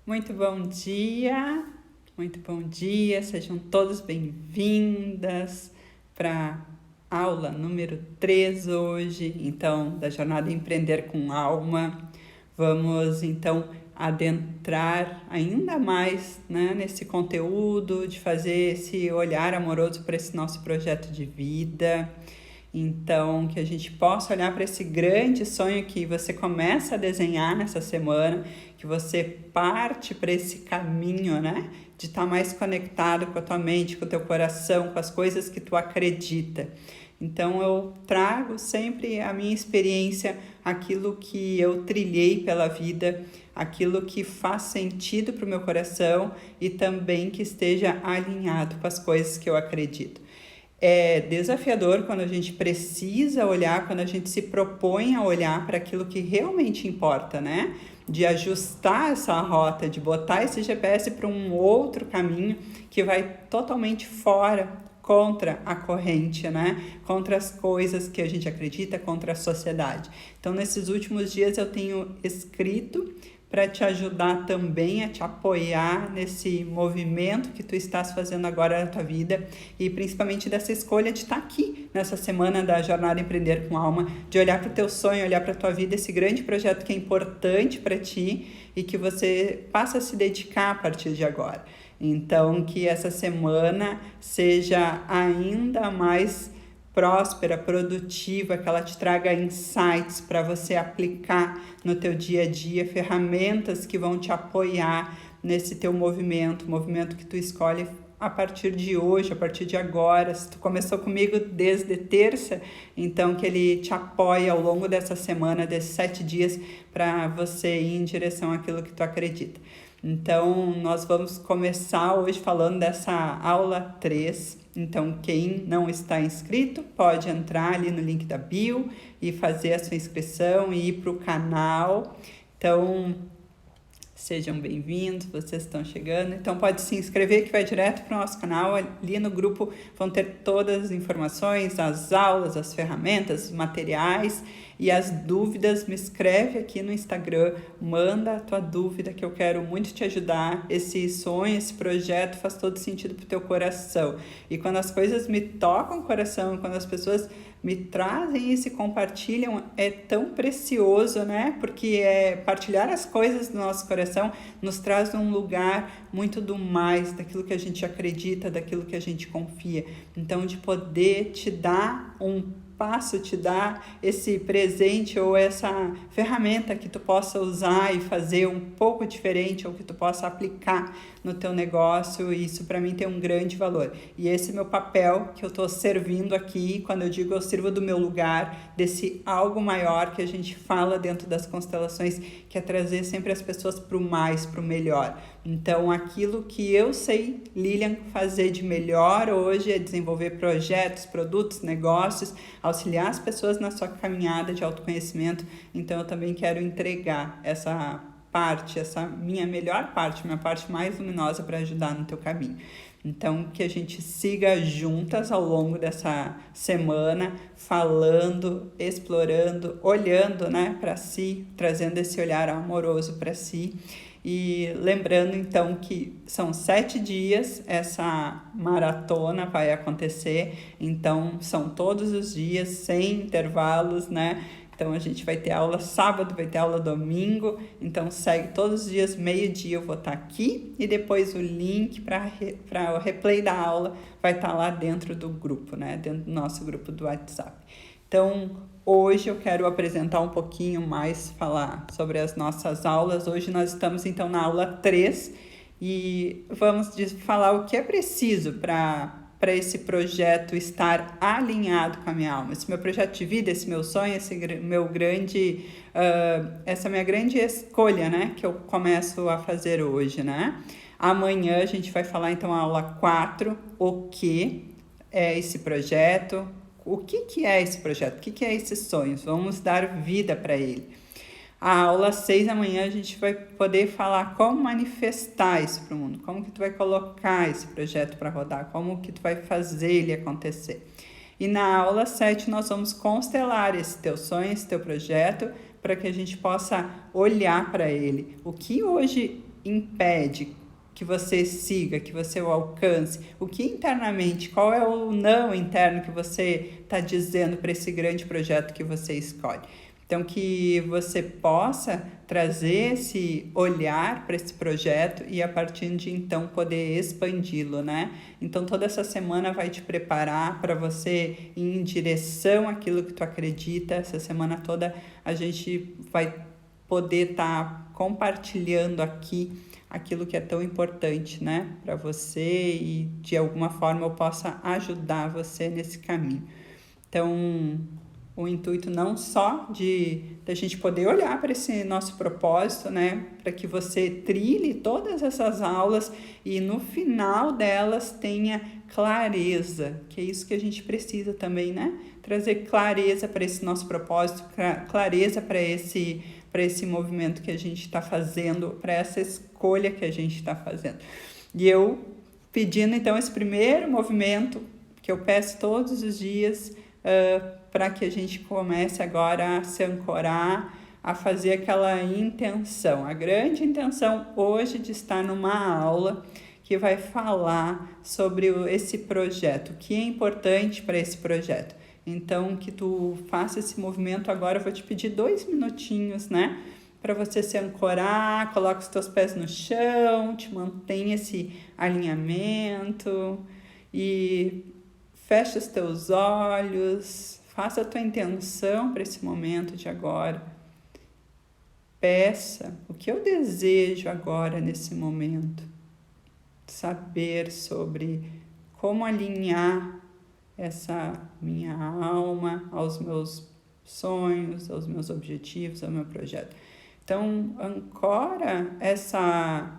Muito bom dia, sejam todos bem-vindas para aula número 3 hoje, então, da jornada Empreender com Alma. Vamos, então, adentrar ainda mais, né, nesse conteúdo, de fazer esse olhar amoroso para esse nosso projeto de vida. Então, que a gente possa olhar para esse grande sonho que você começa a desenhar nessa semana, que você parte para esse caminho, né? De estar mais conectado com a tua mente, com o teu coração, com as coisas que tu acredita. Então, eu trago sempre a minha experiência, aquilo que eu trilhei pela vida, aquilo que faz sentido para o meu coração e também que esteja alinhado com as coisas que eu acredito. É desafiador quando a gente precisa olhar, quando a gente se propõe a olhar para aquilo que realmente importa, né? De ajustar essa rota, de botar esse GPS para um outro caminho que vai totalmente fora, contra a corrente, né? Contra as coisas que a gente acredita, contra a sociedade. Então, nesses últimos dias eu tenho escrito para te ajudar também a te apoiar nesse movimento que tu estás fazendo agora na tua vida e principalmente dessa escolha de estar aqui nessa semana da Jornada Empreender com Alma, de olhar para o teu sonho, olhar para a tua vida, esse grande projeto que é importante para ti e que você passa a se dedicar a partir de agora. Então, que essa semana seja ainda mais próspera, produtiva, que ela te traga insights para você aplicar no teu dia a dia, ferramentas que vão te apoiar nesse teu movimento que tu escolhe a partir de hoje, a partir de agora. Se tu começou comigo desde terça, então que ele te apoie ao longo dessa semana, desses 7 dias, para você ir em direção àquilo que tu acredita. Então, nós vamos começar hoje falando dessa aula 3. Então, quem não está inscrito pode entrar ali no link da bio e fazer a sua inscrição e ir para o canal. Então, sejam bem-vindos, vocês estão chegando. Então, pode se inscrever que vai direto para o nosso canal. Ali no grupo vão ter todas as informações, as aulas, as ferramentas, os materiais e as dúvidas. Me escreve aqui no Instagram, manda a tua dúvida que eu quero muito te ajudar. Esse sonho, esse projeto faz todo sentido pro teu coração. E quando as coisas me tocam o coração, quando as pessoas me trazem e se compartilham, é tão precioso, né? Porque partilhar as coisas do nosso coração nos traz um lugar muito do mais, daquilo que a gente acredita, daquilo que a gente confia. Então, de poder te dar um passo, te dar esse presente ou essa ferramenta que tu possa usar e fazer um pouco diferente ou que tu possa aplicar no teu negócio, isso para mim tem um grande valor. E esse é meu papel que eu estou servindo aqui. Quando eu digo eu sirvo do meu lugar, desse algo maior que a gente fala dentro das constelações, que é trazer sempre as pessoas para o mais, para o melhor. Então, aquilo que eu sei, Lilian, fazer de melhor hoje é desenvolver projetos, produtos, negócios, auxiliar as pessoas na sua caminhada de autoconhecimento. Então, eu também quero entregar essa parte, essa minha melhor parte, minha parte mais luminosa para ajudar no teu caminho. Então, que a gente siga juntas ao longo dessa semana, falando, explorando, olhando, né, para si, trazendo esse olhar amoroso para si. E lembrando, então, que são 7 dias, essa maratona vai acontecer. Então, são todos os dias, sem intervalos, né? Então, a gente vai ter aula sábado, vai ter aula domingo. Então, segue todos os dias, meio-dia eu vou estar aqui. E depois o link para o replay da aula vai estar lá dentro do grupo, né? Dentro do nosso grupo do WhatsApp. Então, hoje eu quero apresentar um pouquinho mais, falar sobre as nossas aulas. Hoje nós estamos, então, na aula 3 e vamos falar o que é preciso para esse projeto estar alinhado com a minha alma. Esse meu projeto de vida, esse meu sonho, essa minha grande escolha, né, que eu começo a fazer hoje, né? Amanhã a gente vai falar, então, a aula 4, o que é esse projeto, o que é esse projeto, o que é esse sonho, vamos dar vida para ele. A aula 6 amanhã a gente vai poder falar como manifestar isso para o mundo, como que tu vai colocar esse projeto para rodar, como que tu vai fazer ele acontecer. E na aula 7 nós vamos constelar esse teu sonho, esse teu projeto, para que a gente possa olhar para ele. O que hoje impede que você siga, que você o alcance? O que internamente, qual é o não interno que você está dizendo para esse grande projeto que você escolhe? Então, que você possa trazer esse olhar para esse projeto e a partir de então poder expandi-lo, né? Então, toda essa semana vai te preparar para você ir em direção àquilo que tu acredita. Essa semana toda a gente vai poder estar compartilhando aqui aquilo que é tão importante, né, para você e de alguma forma eu possa ajudar você nesse caminho. Então, o intuito não só de a gente poder olhar para esse nosso propósito, né, para que você trilhe todas essas aulas e no final delas tenha clareza, que é isso que a gente precisa também, né, trazer clareza para esse nosso propósito, clareza para esse movimento que a gente está fazendo, para essa escolha que a gente está fazendo. E eu pedindo então esse primeiro movimento que eu peço todos os dias, para que a gente comece agora a se ancorar, a fazer aquela intenção, a grande intenção hoje de estar numa aula que vai falar sobre esse projeto, o que é importante para esse projeto. Então, que tu faça esse movimento agora, eu vou te pedir 2 minutinhos, né? Para você se ancorar, coloca os teus pés no chão, te mantenha esse alinhamento e fecha os teus olhos, faça a tua intenção para esse momento de agora. Peça o que eu desejo agora nesse momento. Saber sobre como alinhar essa minha alma aos meus sonhos, aos meus objetivos, ao meu projeto. Então, ancora essa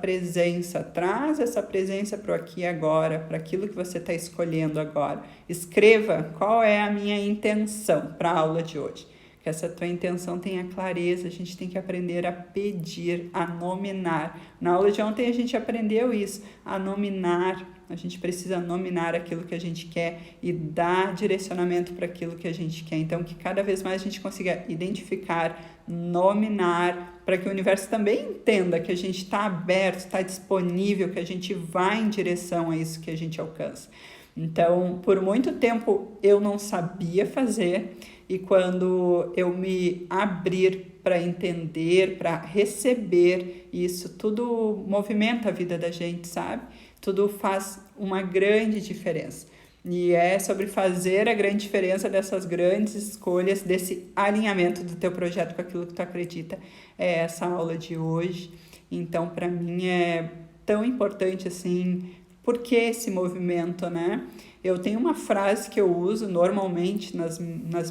presença, traz essa presença para o aqui e agora, para aquilo que você está escolhendo agora. Escreva qual é a minha intenção para a aula de hoje. Que essa tua intenção tenha clareza, a gente tem que aprender a pedir, a nominar. Na aula de ontem a gente aprendeu isso, a nominar. A gente precisa nominar aquilo que a gente quer e dar direcionamento para aquilo que a gente quer. Então, que cada vez mais a gente consiga identificar, nominar, para que o universo também entenda que a gente está aberto, está disponível, que a gente vai em direção a isso que a gente alcança. Então, por muito tempo eu não sabia fazer e quando eu me abrir para entender, para receber isso, tudo movimenta a vida da gente, sabe? Tudo faz uma grande diferença. E é sobre fazer a grande diferença dessas grandes escolhas, desse alinhamento do teu projeto com aquilo que tu acredita. É essa aula de hoje. Então, para mim é tão importante assim. Por que esse movimento, né? Eu tenho uma frase que eu uso normalmente nas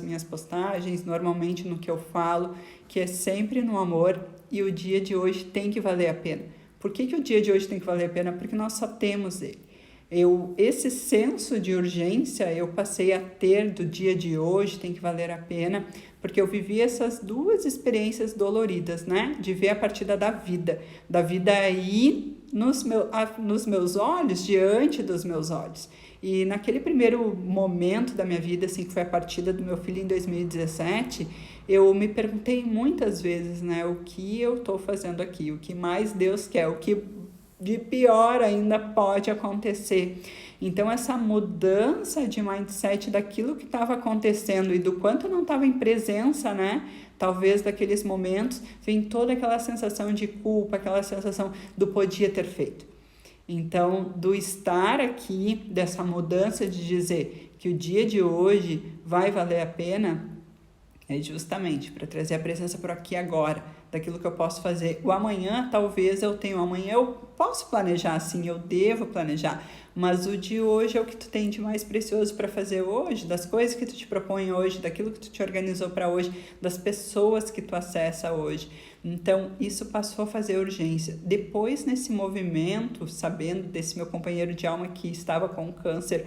minhas postagens, normalmente no que eu falo, que é sempre no amor e o dia de hoje tem que valer a pena. Por que o dia de hoje tem que valer a pena? Porque nós só temos ele. Esse senso de urgência eu passei a ter do dia de hoje, tem que valer a pena, porque eu vivi essas 2 experiências doloridas, né? De ver a partida da vida aí nos meus olhos, diante dos meus olhos. E naquele primeiro momento da minha vida, assim, que foi a partida do meu filho em 2017, eu me perguntei muitas vezes, né? O que eu estou fazendo aqui? O que mais Deus quer? O que de pior ainda pode acontecer? Então, essa mudança de mindset daquilo que estava acontecendo e do quanto eu não estava em presença, né? Talvez daqueles momentos, vem toda aquela sensação de culpa, aquela sensação do podia ter feito. Então, do estar aqui, dessa mudança de dizer que o dia de hoje vai valer a pena, é justamente para trazer a presença por aqui agora, daquilo que eu posso fazer. O amanhã, talvez amanhã eu posso planejar, sim, eu devo planejar, mas o de hoje é o que tu tem de mais precioso para fazer hoje, das coisas que tu te propõe hoje, daquilo que tu te organizou para hoje, das pessoas que tu acessa hoje. Então, isso passou a fazer urgência. Depois, nesse movimento, sabendo desse meu companheiro de alma que estava com câncer,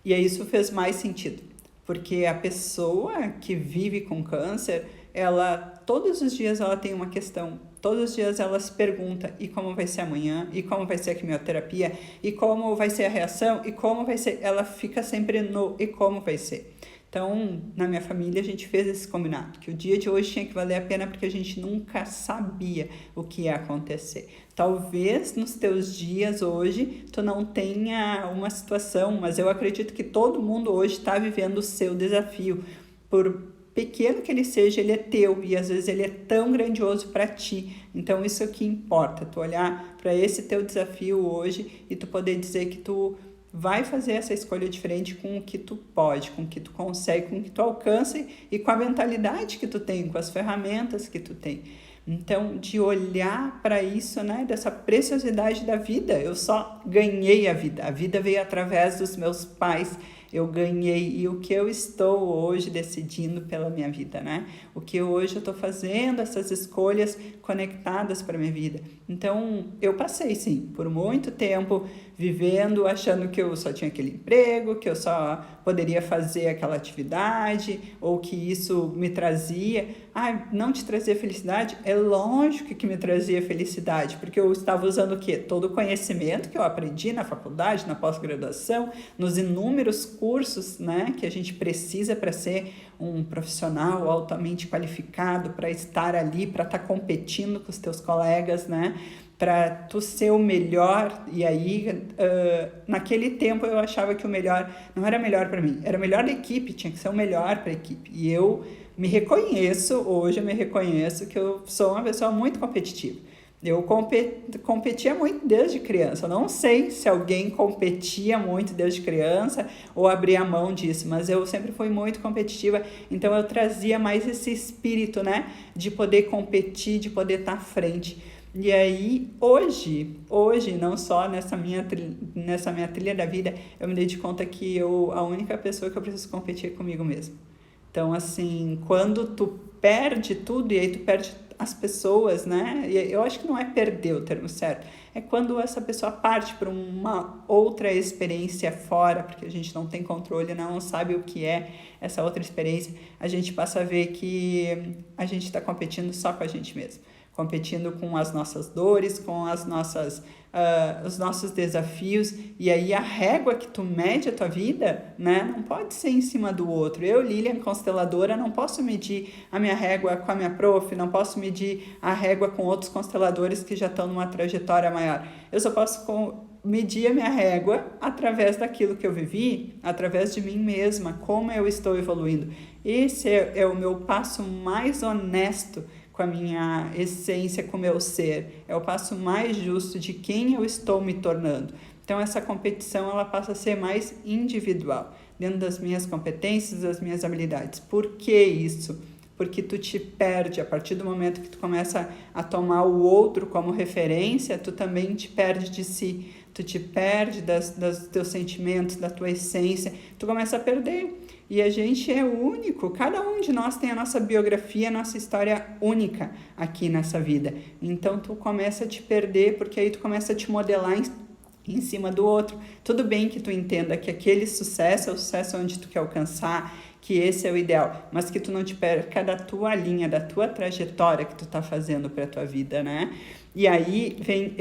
e aí isso fez mais sentido. Porque a pessoa que vive com câncer, todos os dias ela tem uma questão, todos os dias ela se pergunta, e como vai ser amanhã, e como vai ser a quimioterapia, e como vai ser a reação, e como vai ser, ela fica sempre no e como vai ser. Então, na minha família, a gente fez esse combinado, que o dia de hoje tinha que valer a pena porque a gente nunca sabia o que ia acontecer. Talvez nos teus dias hoje tu não tenha uma situação, mas eu acredito que todo mundo hoje está vivendo o seu desafio. Por pequeno que ele seja, ele é teu e às vezes ele é tão grandioso para ti. Então isso é o que importa, tu olhar para esse teu desafio hoje e tu poder dizer que tu vai fazer essa escolha diferente com o que tu pode, com o que tu consegue, com o que tu alcança e com a mentalidade que tu tem, com as ferramentas que tu tem. Então, de olhar para isso, né, dessa preciosidade da vida, eu só ganhei a vida veio através dos meus pais, eu ganhei, e o que eu estou hoje decidindo pela minha vida, né? O que hoje eu estou fazendo, essas escolhas conectadas para a minha vida. Então, eu passei, sim, por muito tempo vivendo, achando que eu só tinha aquele emprego, que eu só poderia fazer aquela atividade, ou que isso me trazia. Não te trazia felicidade? É lógico que me trazia felicidade, porque eu estava usando o quê? Todo o conhecimento que eu aprendi na faculdade, na pós-graduação, nos inúmeros cursos, né, que a gente precisa para ser um profissional altamente qualificado, para estar ali, para estar competindo com os teus colegas, né? Para tu ser o melhor. E aí, naquele tempo eu achava que o melhor não era melhor para mim, era melhor da equipe, tinha que ser o melhor para a equipe. E eu me reconheço, hoje eu me reconheço que eu sou uma pessoa muito competitiva. Eu competia muito desde criança. Eu não sei se alguém competia muito desde criança ou abria mão disso, mas eu sempre fui muito competitiva. Então eu trazia mais esse espírito, né, de poder competir, de poder estar à frente. E aí, hoje, não só nessa minha trilha da vida, eu me dei de conta que a única pessoa que eu preciso competir é comigo mesmo. Então, assim, quando tu perde tudo e aí tu perde as pessoas, né? E eu acho que não é perder o termo certo. É quando essa pessoa parte para uma outra experiência fora, porque a gente não tem controle, não sabe o que é essa outra experiência, a gente passa a ver que a gente está competindo só com a gente mesmo. Competindo com as nossas dores, com os nossos desafios, e aí a régua que tu mede a tua vida, né, não pode ser em cima do outro. Eu, Lilian, consteladora, não posso medir a minha régua com a minha prof, não posso medir a régua com outros consteladores que já estão numa trajetória maior. Eu só posso medir a minha régua através daquilo que eu vivi, através de mim mesma, como eu estou evoluindo. Esse é o meu passo mais honesto com a minha essência, com o meu ser. É o passo mais justo de quem eu estou me tornando. Então, essa competição ela passa a ser mais individual, dentro das minhas competências, das minhas habilidades. Por que isso? Porque tu te perde, a partir do momento que tu começa a tomar o outro como referência, tu também te perde de si, tu te perde dos teus sentimentos, da tua essência, tu começa a perder. E a gente é único, cada um de nós tem a nossa biografia, a nossa história única aqui nessa vida. Então tu começa a te perder, porque aí tu começa a te modelar em cima do outro. Tudo bem que tu entenda que aquele sucesso é o sucesso onde tu quer alcançar, que esse é o ideal, mas que tu não te perca da tua linha, da tua trajetória que tu tá fazendo para a tua vida, né? E aí vem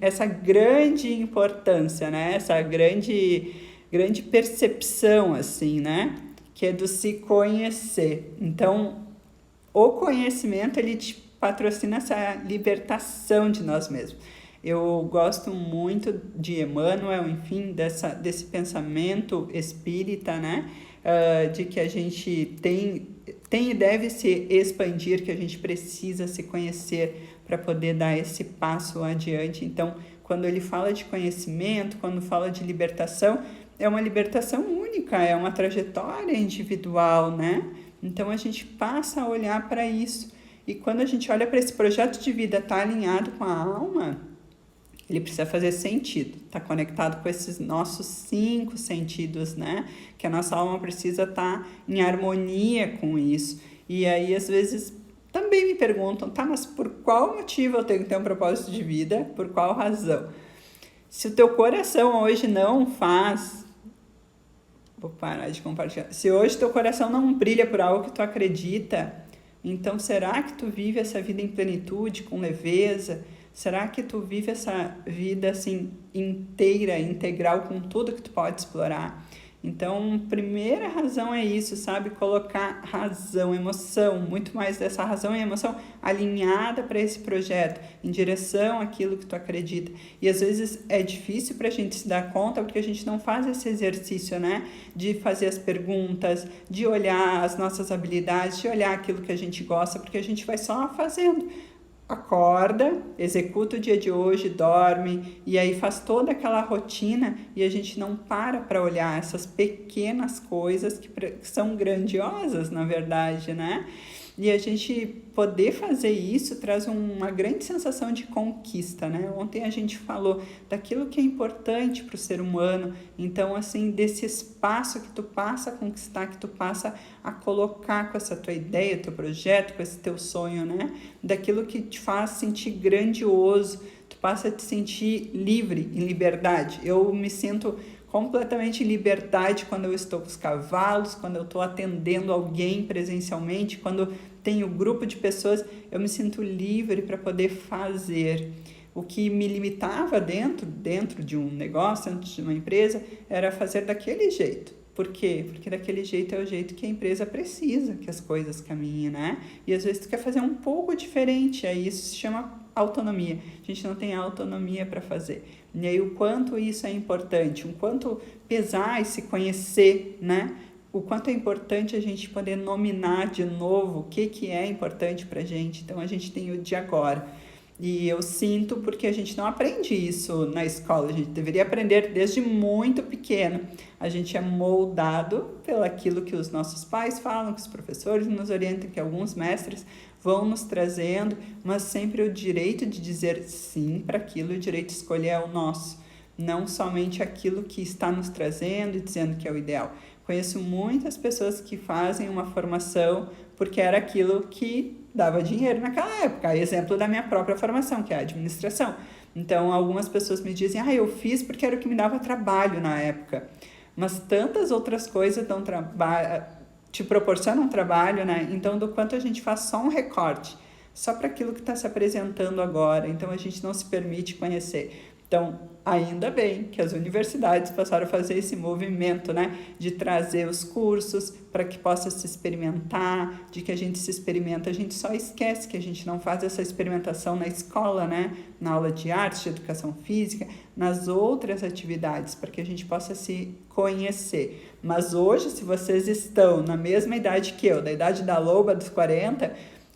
essa grande importância, né? Essa grande percepção, assim, né? Que é do se conhecer. Então, o conhecimento, ele te patrocina essa libertação de nós mesmos. Eu gosto muito de Emmanuel, enfim, desse pensamento espírita, né? De que a gente tem e deve se expandir, que a gente precisa se conhecer para poder dar esse passo adiante. Então, quando ele fala de conhecimento, quando fala de libertação, é uma libertação única, é uma trajetória individual, né? Então, a gente passa a olhar para isso. E quando a gente olha para esse projeto de vida, tá alinhado com a alma, ele precisa fazer sentido, tá conectado com esses nossos 5 sentidos, né? Que a nossa alma precisa estar em harmonia com isso. E aí, às vezes, também me perguntam, tá, mas por qual motivo eu tenho que ter um propósito de vida? Por qual razão? Se o teu coração hoje não faz... Vou parar de compartilhar. Se hoje teu coração não brilha por algo que tu acredita, então será que tu vive essa vida em plenitude, com leveza? Será que tu vive essa vida assim inteira, integral, com tudo que tu pode explorar? Então, primeira razão é isso, sabe? Colocar razão, emoção, muito mais dessa razão e emoção alinhada para esse projeto, em direção àquilo que tu acredita. E às vezes é difícil para a gente se dar conta porque a gente não faz esse exercício, né? De fazer as perguntas, de olhar as nossas habilidades, de olhar aquilo que a gente gosta, porque a gente vai só fazendo. Acorda, executa o dia de hoje, dorme e aí faz toda aquela rotina e a gente não para olhar essas pequenas coisas que são grandiosas, na verdade, né? E a gente poder fazer isso traz uma grande sensação de conquista, né? Ontem a gente falou daquilo que é importante para o ser humano, então, assim, desse espaço que tu passa a conquistar, que tu passa a colocar com essa tua ideia, teu projeto, com esse teu sonho, né? Daquilo que te faz sentir grandioso, tu passa a te sentir livre, em liberdade. Eu me sinto completamente em liberdade quando eu estou com os cavalos, quando eu estou atendendo alguém presencialmente, quando tenho um grupo de pessoas, eu me sinto livre para poder fazer. O que me limitava dentro de um negócio, dentro de uma empresa, era fazer daquele jeito. Por quê? Porque daquele jeito é o jeito que a empresa precisa que as coisas caminhem, né? E às vezes tu quer fazer um pouco diferente, aí isso se chama autonomia. A gente não tem autonomia para fazer. E aí o quanto isso é importante, o quanto pesar e se conhecer, né? O quanto é importante a gente poder nominar de novo o que é importante para a gente. Então a gente tem o de agora. E eu sinto porque a gente não aprende isso na escola, a gente deveria aprender desde muito pequeno. A gente é moldado pelo aquilo que os nossos pais falam, que os professores nos orientam, que alguns mestres vão nos trazendo, mas sempre o direito de dizer sim para aquilo, o direito de escolher é o nosso, não somente aquilo que está nos trazendo e dizendo que é o ideal. Conheço muitas pessoas que fazem uma formação porque era aquilo que dava dinheiro naquela época. Exemplo da minha própria formação, que é a administração. Então, algumas pessoas me dizem, eu fiz porque era o que me dava trabalho na época. Mas tantas outras coisas te proporcionam trabalho, né? Então, do quanto a gente faz só um recorte, só para aquilo que está se apresentando agora. Então, a gente não se permite conhecer. Então, ainda bem que as universidades passaram a fazer esse movimento, né, de trazer os cursos para que possa se experimentar, de que a gente se experimenta, a gente só esquece que a gente não faz essa experimentação na escola, né, na aula de arte, de educação física, nas outras atividades, para que a gente possa se conhecer. Mas hoje, se vocês estão na mesma idade que eu, da idade da loba dos 40,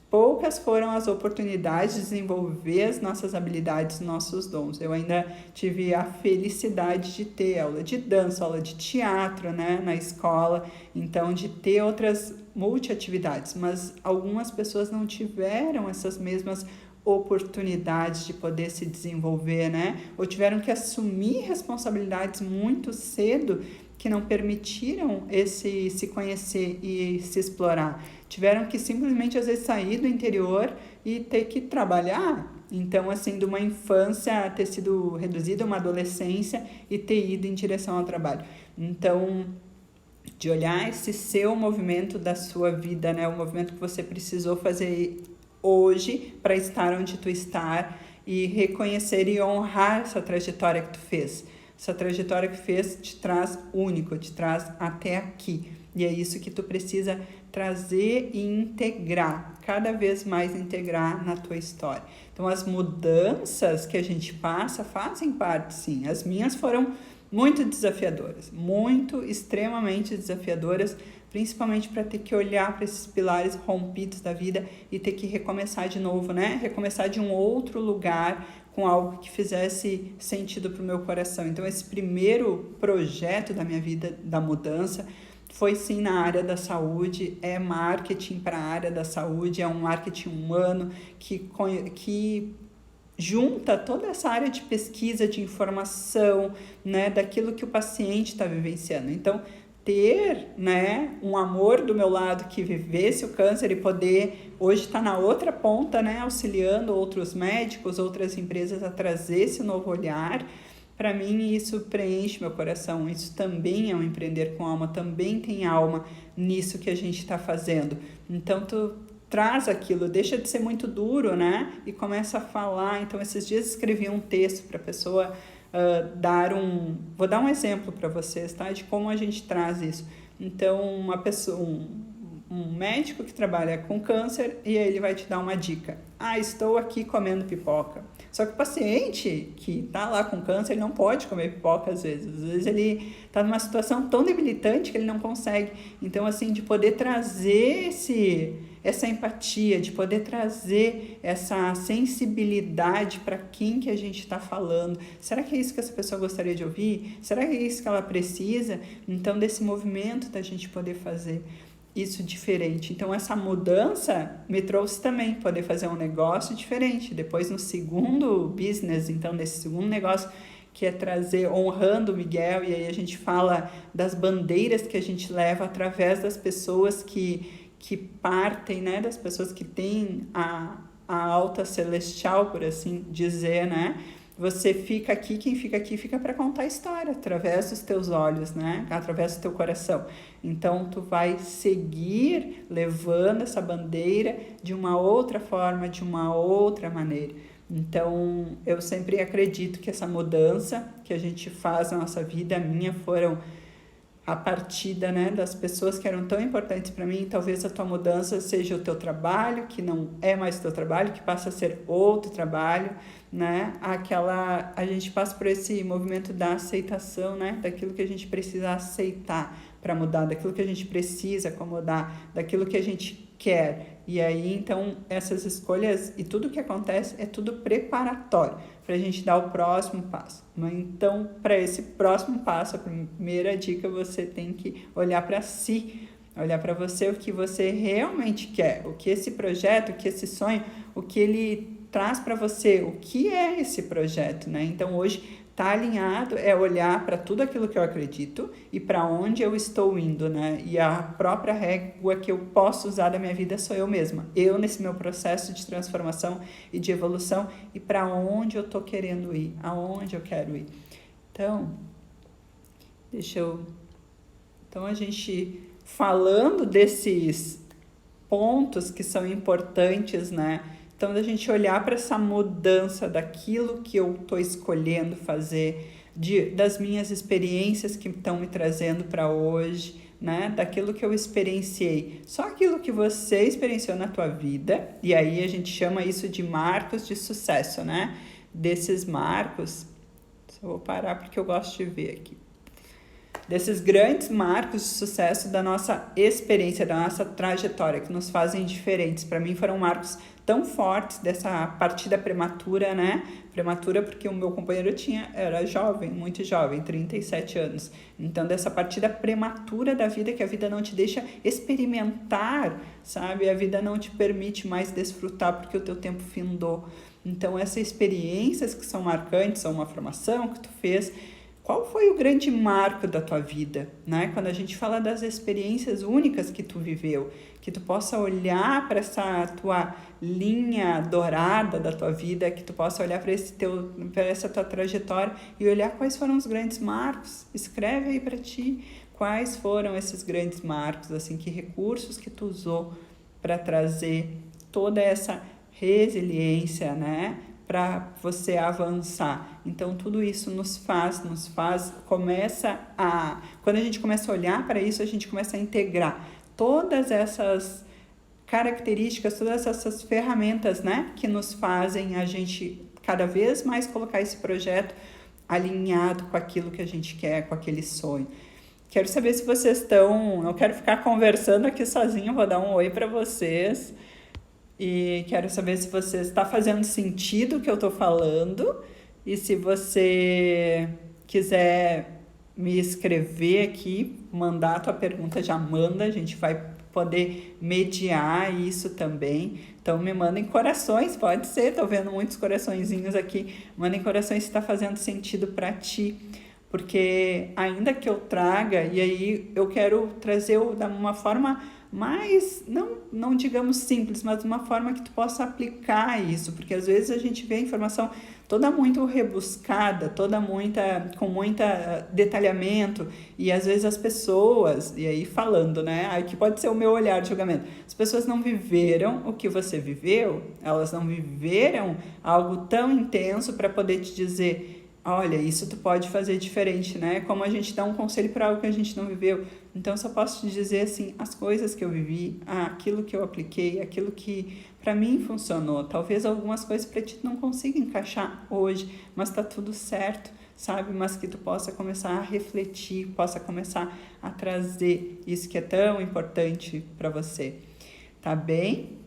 poucas foram as oportunidades de desenvolver as nossas habilidades, nossos dons. Eu ainda tive a felicidade de ter aula de dança, aula de teatro, né, na escola, então de ter outras multiatividades, mas algumas pessoas não tiveram essas mesmas oportunidades de poder se desenvolver, né, ou tiveram que assumir responsabilidades muito cedo que não permitiram se conhecer e se explorar. Tiveram que simplesmente, às vezes, sair do interior e ter que trabalhar. Então, assim, de uma infância ter sido reduzida a uma adolescência e ter ido em direção ao trabalho. Então, de olhar esse seu movimento da sua vida, né? O movimento que você precisou fazer hoje para estar onde tu está e reconhecer e honrar essa trajetória que tu fez. Essa trajetória que fez te traz único, te traz até aqui. E é isso que tu precisa trazer e integrar, cada vez mais integrar na tua história. Então, as mudanças que a gente passa fazem parte, sim. As minhas foram muito desafiadoras, extremamente desafiadoras, principalmente para ter que olhar para esses pilares rompidos da vida e ter que recomeçar de novo, né? Recomeçar de um outro lugar, com algo que fizesse sentido para o meu coração. Então, esse primeiro projeto da minha vida, da mudança, foi sim na área da saúde, é marketing para a área da saúde, é um marketing humano que junta toda essa área de pesquisa, de informação, né, daquilo que o paciente está vivenciando. Então, ter, né, um amor do meu lado que vivesse o câncer e poder hoje estar na outra ponta, né, auxiliando outros médicos, outras empresas a trazer esse novo olhar, para mim isso preenche meu coração. Isso também é um empreender com alma, também tem alma nisso que a gente está fazendo. Então tu traz aquilo, deixa de ser muito duro, né, e começa a falar. Então esses dias escrevi um texto para a pessoa Vou dar um exemplo para vocês, tá? De como a gente traz isso. Então, uma pessoa, um médico que trabalha com câncer e ele vai te dar uma dica. Estou aqui comendo pipoca. Só que o paciente que está lá com câncer, ele não pode comer pipoca às vezes. Às vezes ele está numa situação tão debilitante que ele não consegue. Então, assim, de poder trazer essa empatia, de poder trazer essa sensibilidade para quem que a gente está falando. Será que é isso que essa pessoa gostaria de ouvir? Será que é isso que ela precisa? Então, desse movimento da gente poder fazer isso diferente. Então, essa mudança me trouxe também poder fazer um negócio diferente. Depois, no segundo business, então, nesse segundo negócio, que é trazer, honrando o Miguel, e aí a gente fala das bandeiras que a gente leva através das pessoas que partem, né, das pessoas que têm a alta celestial, por assim dizer, né? Você fica aqui, quem fica aqui fica para contar a história, através dos teus olhos, né? Através do teu coração. Então, tu vai seguir levando essa bandeira de uma outra forma, de uma outra maneira. Então, eu sempre acredito que essa mudança que a gente faz na nossa vida, a minha, foram a partida, né, das pessoas que eram tão importantes para mim. Talvez a tua mudança seja o teu trabalho, que não é mais teu trabalho, que passa a ser outro trabalho, né? A gente passa por esse movimento da aceitação, né, daquilo que a gente precisa aceitar para mudar, daquilo que a gente precisa acomodar, daquilo que a gente quer. E aí, então, essas escolhas e tudo que acontece é tudo preparatório para a gente dar o próximo passo. Então, para esse próximo passo, a primeira dica, você tem que olhar para si, olhar para você, o que você realmente quer, o que esse projeto, o que esse sonho, o que ele traz para você, o que é esse projeto, né? Então, hoje, tá alinhado é olhar para tudo aquilo que eu acredito e para onde eu estou indo, né? E a própria régua que eu posso usar da minha vida sou eu mesma. Eu nesse meu processo de transformação e de evolução, e para onde eu tô querendo ir, aonde eu quero ir. Então, Então, a gente falando desses pontos que são importantes, né? Então, da gente olhar para essa mudança daquilo que eu estou escolhendo fazer, das minhas experiências que estão me trazendo para hoje, né? Daquilo que eu experienciei. Só aquilo que você experienciou na tua vida, e aí a gente chama isso de marcos de sucesso, né? Desses marcos, só vou parar porque eu gosto de ver aqui. Desses grandes marcos de sucesso da nossa experiência, da nossa trajetória, que nos fazem diferentes. Para mim foram marcos tão fortes dessa partida prematura, né? Prematura porque o meu companheiro era jovem, muito jovem, 37 anos. Então, dessa partida prematura da vida, que a vida não te deixa experimentar, sabe? A vida não te permite mais desfrutar porque o teu tempo findou. Então, essas experiências que são marcantes, são uma formação que tu fez. Qual foi o grande marco da tua vida, né? Quando a gente fala das experiências únicas que tu viveu, que tu possa olhar para essa tua linha dourada da tua vida, que tu possa olhar para essa tua trajetória e olhar quais foram os grandes marcos. Escreve aí para ti quais foram esses grandes marcos, assim, que recursos que tu usou para trazer toda essa resiliência, né? Para você avançar. Então, tudo isso quando a gente começa a olhar para isso, a gente começa a integrar todas essas características, todas essas ferramentas, né, que nos fazem a gente cada vez mais colocar esse projeto alinhado com aquilo que a gente quer, com aquele sonho. Quero saber se vocês estão... Eu quero ficar conversando aqui sozinho, vou dar um oi para vocês. E quero saber se você está fazendo sentido o que eu estou falando. E se você quiser me escrever aqui, mandar a tua pergunta, já manda. A gente vai poder mediar isso também. Então, me mandem corações, pode ser. Estou vendo muitos coraçõezinhos aqui. Mandem corações se está fazendo sentido para ti. Porque ainda que eu traga, e aí eu quero trazer de uma forma mais, não digamos simples, mas de uma forma que tu possa aplicar isso, porque às vezes a gente vê a informação toda muito rebuscada, com muita detalhamento, e às vezes as pessoas, e aí falando, né, aqui pode ser o meu olhar de julgamento, as pessoas não viveram o que você viveu, elas não viveram algo tão intenso para poder te dizer: olha, isso tu pode fazer diferente, né? Como a gente dá um conselho para algo que a gente não viveu. Então, eu só posso te dizer, assim, as coisas que eu vivi, aquilo que eu apliquei, aquilo que para mim funcionou. Talvez algumas coisas para ti não consiga encaixar hoje, mas tá tudo certo, sabe? Mas que tu possa começar a refletir, possa começar a trazer isso que é tão importante para você. Tá bem?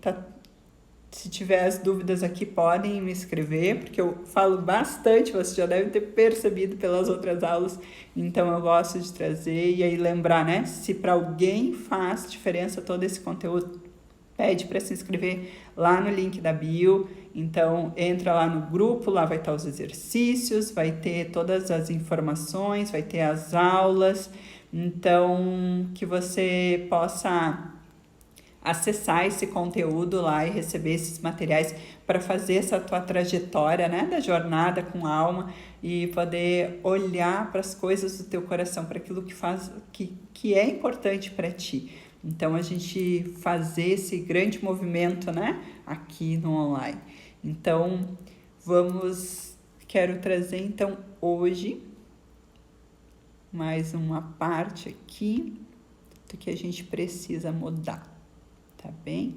Se tiver as dúvidas aqui, podem me escrever, porque eu falo bastante, você já deve ter percebido pelas outras aulas, então eu gosto de trazer e aí lembrar, né? Se para alguém faz diferença todo esse conteúdo, pede para se inscrever lá no link da bio. Então, entra lá no grupo, lá vai estar os exercícios, vai ter todas as informações, vai ter as aulas, então que você possa acessar esse conteúdo lá e receber esses materiais para fazer essa tua trajetória, né, da jornada com a alma e poder olhar para as coisas do teu coração, para aquilo que é importante para ti. Então, a gente fazer esse grande movimento, né, aqui no online. Então, quero trazer, então, hoje, mais uma parte aqui do que a gente precisa mudar. Tá bem?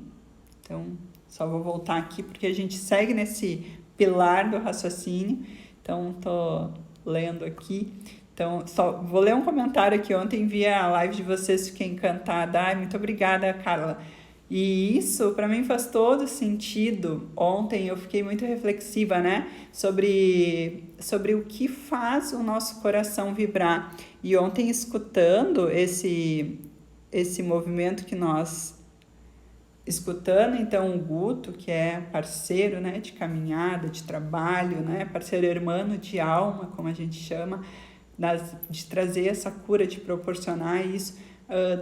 Então, só vou voltar aqui porque a gente segue nesse pilar do raciocínio. Então, tô lendo aqui. Então, só vou ler um comentário aqui. Ontem vi a live de vocês, fiquei encantada. Ai, muito obrigada, Carla. E isso, para mim, faz todo sentido. Ontem eu fiquei muito reflexiva, né? Sobre o que faz o nosso coração vibrar. E ontem, escutando esse movimento que nós... Escutando, então, o Guto, que é parceiro, né, de caminhada, de trabalho, né, parceiro irmão de alma, como a gente chama, de trazer essa cura, de proporcionar isso,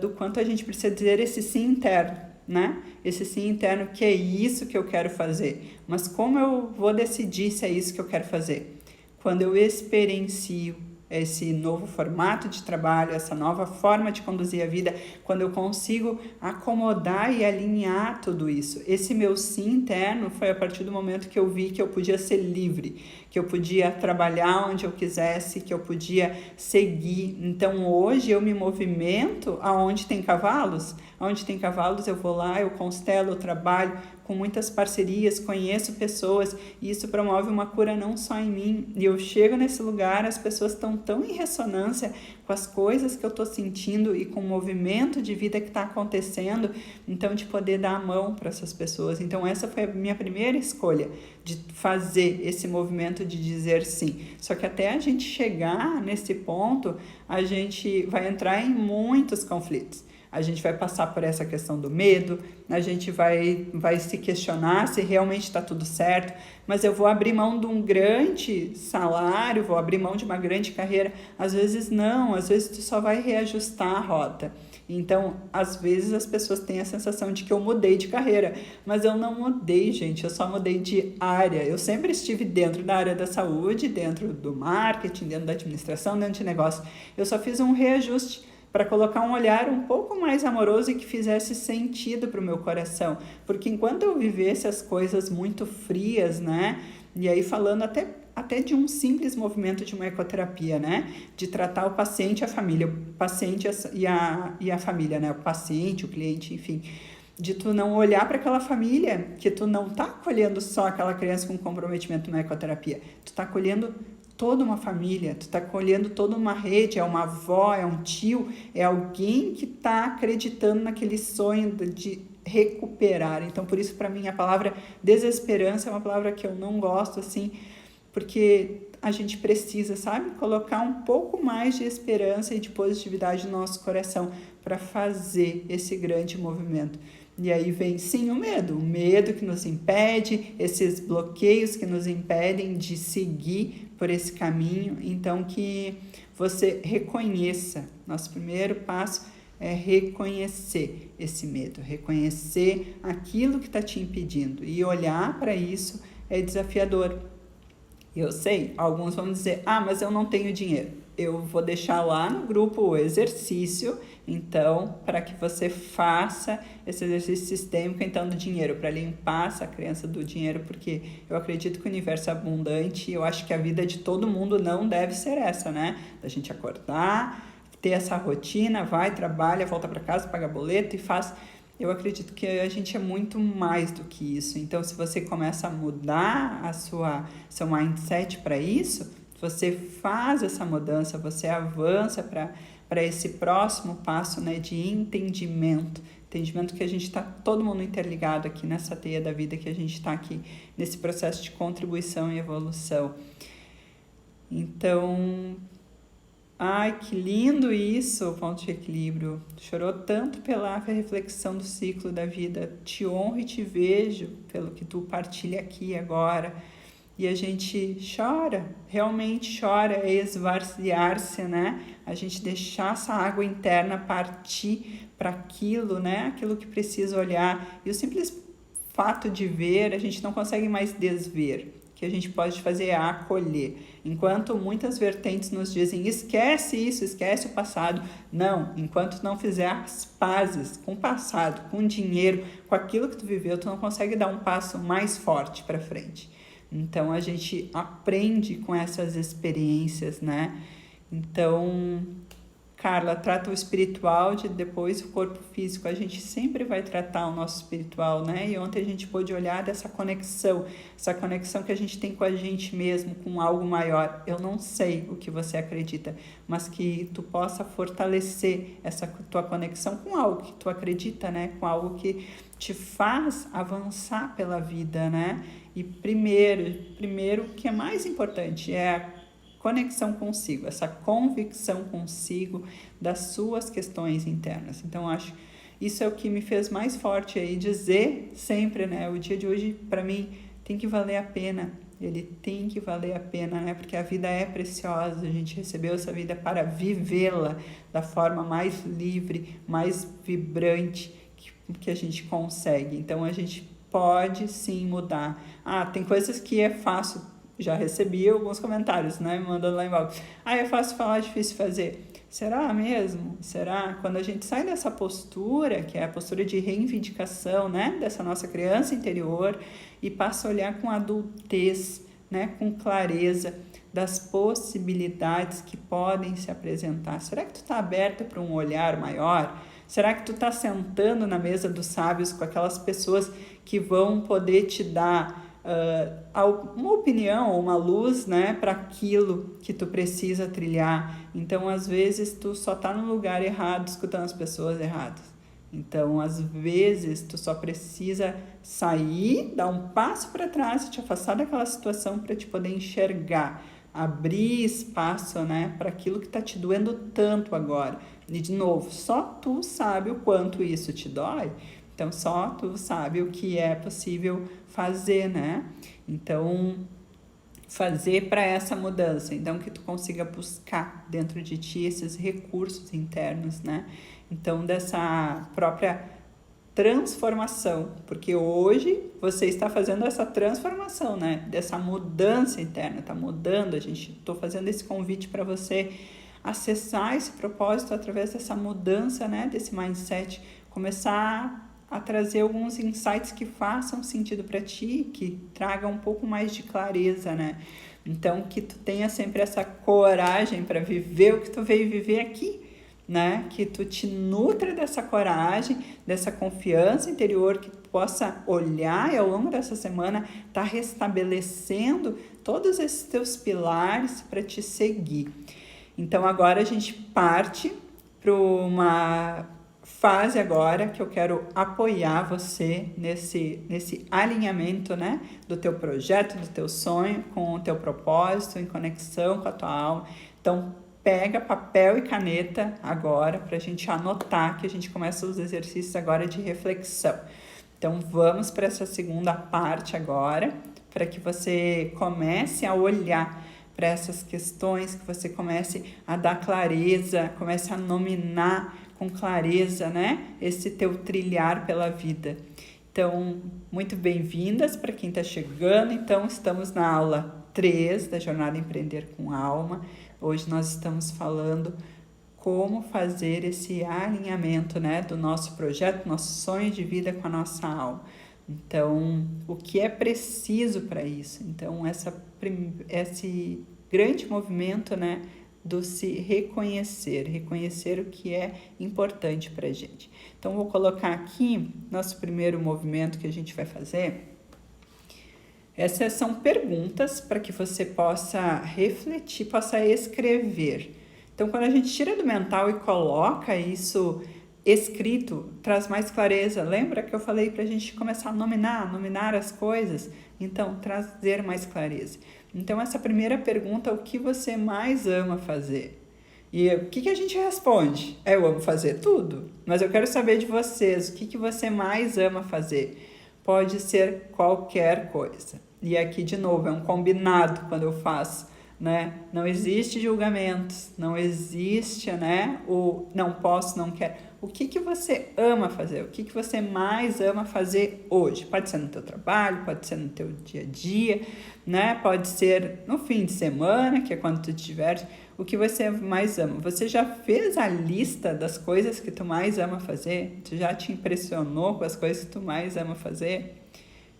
do quanto a gente precisa dizer esse sim interno, né? Esse sim interno, que é isso que eu quero fazer. Mas como eu vou decidir se é isso que eu quero fazer? Quando eu experiencio esse novo formato de trabalho, essa nova forma de conduzir a vida, quando eu consigo acomodar e alinhar tudo isso. Esse meu sim interno foi a partir do momento que eu vi que eu podia ser livre, que eu podia trabalhar onde eu quisesse, que eu podia seguir. Então, hoje eu me movimento aonde tem cavalos. Onde tem cavalos eu vou lá, eu constelo, eu trabalho com muitas parcerias, conheço pessoas e isso promove uma cura não só em mim. E eu chego nesse lugar, as pessoas estão tão em ressonância com as coisas que eu estou sentindo e com o movimento de vida que está acontecendo, então de poder dar a mão para essas pessoas. Então essa foi a minha primeira escolha, de fazer esse movimento de dizer sim. Só que até a gente chegar nesse ponto, a gente vai entrar em muitos conflitos. A gente vai passar por essa questão do medo, a gente vai se questionar se realmente está tudo certo, mas eu vou abrir mão de um grande salário, vou abrir mão de uma grande carreira. Às vezes não, às vezes tu só vai reajustar a rota. Então, às vezes as pessoas têm a sensação de que eu mudei de carreira, mas eu não mudei, gente, eu só mudei de área. Eu sempre estive dentro da área da saúde, dentro do marketing, dentro da administração, dentro de negócio. Eu só fiz um reajuste para colocar um olhar um pouco mais amoroso e que fizesse sentido para o meu coração. Porque enquanto eu vivesse as coisas muito frias, né? E aí falando até de um simples movimento de uma ecoterapia, né? De tratar o paciente e a família, o paciente e a família, né? O paciente, o cliente, enfim. De tu não olhar para aquela família, que tu não tá acolhendo só aquela criança com comprometimento na ecoterapia. Tu tá acolhendo toda uma família, tu está acolhendo toda uma rede, é uma avó, é um tio, é alguém que está acreditando naquele sonho de recuperar. Então, por isso, para mim, a palavra desesperança é uma palavra que eu não gosto, assim, porque a gente precisa, sabe, colocar um pouco mais de esperança e de positividade no nosso coração para fazer esse grande movimento. E aí vem, sim, o medo que nos impede, esses bloqueios que nos impedem de seguir por esse caminho. Então, que você reconheça. Nosso primeiro passo é reconhecer esse medo, reconhecer aquilo que está te impedindo. E olhar para isso é desafiador. Eu sei, alguns vão dizer, mas eu não tenho dinheiro. eu vou deixar lá no grupo o exercício, então, para que você faça esse exercício sistêmico, então, do dinheiro, para limpar essa crença do dinheiro, porque eu acredito que o universo é abundante e eu acho que a vida de todo mundo não deve ser essa, né? Da gente acordar, ter essa rotina, vai, trabalha, volta para casa, paga boleto e faz. Eu acredito que a gente é muito mais do que isso. Então, se você começa a mudar seu mindset para isso, você faz essa mudança, você avança para esse próximo passo, né, de entendimento. Entendimento que a gente está todo mundo interligado aqui nessa teia da vida, que a gente está aqui nesse processo de contribuição e evolução. Então, ai, que lindo isso, ponto de equilíbrio. Chorou tanto pela reflexão do ciclo da vida. Te honro e te vejo pelo que tu partilha aqui agora. E a gente chora, realmente chora, é esvaziar-se, né? A gente deixar essa água interna partir para aquilo, né? Aquilo que precisa olhar. E o simples fato de ver, a gente não consegue mais desver. O que a gente pode fazer é acolher. Enquanto muitas vertentes nos dizem, esquece isso, esquece o passado. Não, enquanto não fizer as pazes com o passado, com o dinheiro, com aquilo que tu viveu, tu não consegue dar um passo mais forte para frente. Então, a gente aprende com essas experiências, né? Então, Carla, trata o espiritual de depois o corpo físico. A gente sempre vai tratar o nosso espiritual, né? E ontem a gente pôde olhar dessa conexão, essa conexão que a gente tem com a gente mesmo, com algo maior. Eu não sei o que você acredita, mas que tu possa fortalecer essa tua conexão com algo que tu acredita, né? Com algo que te faz avançar pela vida, né? E primeiro, o que é mais importante é a conexão consigo, essa convicção consigo das suas questões internas. Então, acho isso é o que me fez mais forte aí, dizer sempre, né? O dia de hoje, para mim, tem que valer a pena. Ele tem que valer a pena, né? Porque a vida é preciosa, a gente recebeu essa vida para vivê-la da forma mais livre, mais vibrante que a gente consegue. Então, a gente pode sim mudar. Tem coisas que é fácil. Já recebi alguns comentários, né? Mandando lá embaixo. É fácil falar, difícil fazer. Será mesmo? Será? Quando a gente sai dessa postura, que é a postura de reivindicação, né? Dessa nossa criança interior, e passa a olhar com adultez, né? Com clareza das possibilidades que podem se apresentar. Será que tu está aberta para um olhar maior? Será que tu está sentando na mesa dos sábios com aquelas pessoas que vão poder te dar uma opinião ou uma luz, né, para aquilo que tu precisa trilhar? Então, às vezes, tu só tá no lugar errado, escutando as pessoas erradas. Então, às vezes, tu só precisa sair, dar um passo para trás e te afastar daquela situação para te poder enxergar, abrir espaço, né, para aquilo que tá te doendo tanto agora. E, de novo, só tu sabe o quanto isso te dói. Então, só tu sabe o que é possível fazer, né? Então, fazer para essa mudança. Então, que tu consiga buscar dentro de ti esses recursos internos, né? Então, dessa própria transformação. Porque hoje você está fazendo essa transformação, né? Dessa mudança interna. Tá mudando, tô fazendo esse convite para você acessar esse propósito através dessa mudança, né? Desse mindset. Começar a trazer alguns insights que façam sentido para ti, que tragam um pouco mais de clareza, né? Então, que tu tenha sempre essa coragem para viver o que tu veio viver aqui, né? Que tu te nutra dessa coragem, dessa confiança interior, que tu possa olhar e ao longo dessa semana tá restabelecendo todos esses teus pilares para te seguir. Então, agora a gente parte para uma fase agora que eu quero apoiar você nesse alinhamento, né, do teu projeto, do teu sonho, com o teu propósito, em conexão com a tua alma. Então, pega papel e caneta agora para a gente anotar, que a gente começa os exercícios agora de reflexão. Então, vamos para essa segunda parte agora, para que você comece a olhar para essas questões, que você comece a dar clareza, comece a nominar com clareza, né, esse teu trilhar pela vida. Então, muito bem-vindas para quem está chegando. Então, estamos na aula 3 da Jornada Empreender com Alma. Hoje nós estamos falando como fazer esse alinhamento, né, do nosso projeto, nosso sonho de vida com a nossa alma. Então, o que é preciso para isso? Então, esse grande movimento, né, do se reconhecer o que é importante para a gente. Então, vou colocar aqui nosso primeiro movimento que a gente vai fazer. Essas são perguntas para que você possa refletir, possa escrever. Então, quando a gente tira do mental e coloca isso escrito, traz mais clareza. Lembra que eu falei para a gente começar a nominar as coisas? Então, trazer mais clareza. Então, essa primeira pergunta, o que você mais ama fazer? E o que a gente responde? Eu amo fazer tudo, mas eu quero saber de vocês, o que você mais ama fazer? Pode ser qualquer coisa. E aqui, de novo, é um combinado quando eu faço, né? Não existe julgamentos, não existe, né, o não posso, não quero. O que você ama fazer? O que você mais ama fazer hoje? Pode ser no teu trabalho, pode ser no teu dia a dia, né? Pode ser no fim de semana, que é quando tu te diverte. O que você mais ama? Você já fez a lista das coisas que tu mais ama fazer? Tu já te impressionou com as coisas que tu mais ama fazer?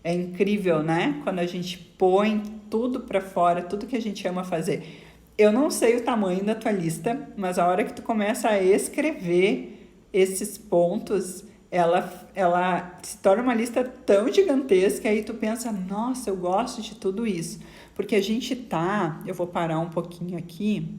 É incrível, né? Quando a gente põe tudo para fora, tudo que a gente ama fazer. Eu não sei o tamanho da tua lista, mas a hora que tu começa a escrever esses pontos, ela se torna uma lista tão gigantesca, aí tu pensa, nossa, eu gosto de tudo isso. Porque eu vou parar um pouquinho aqui,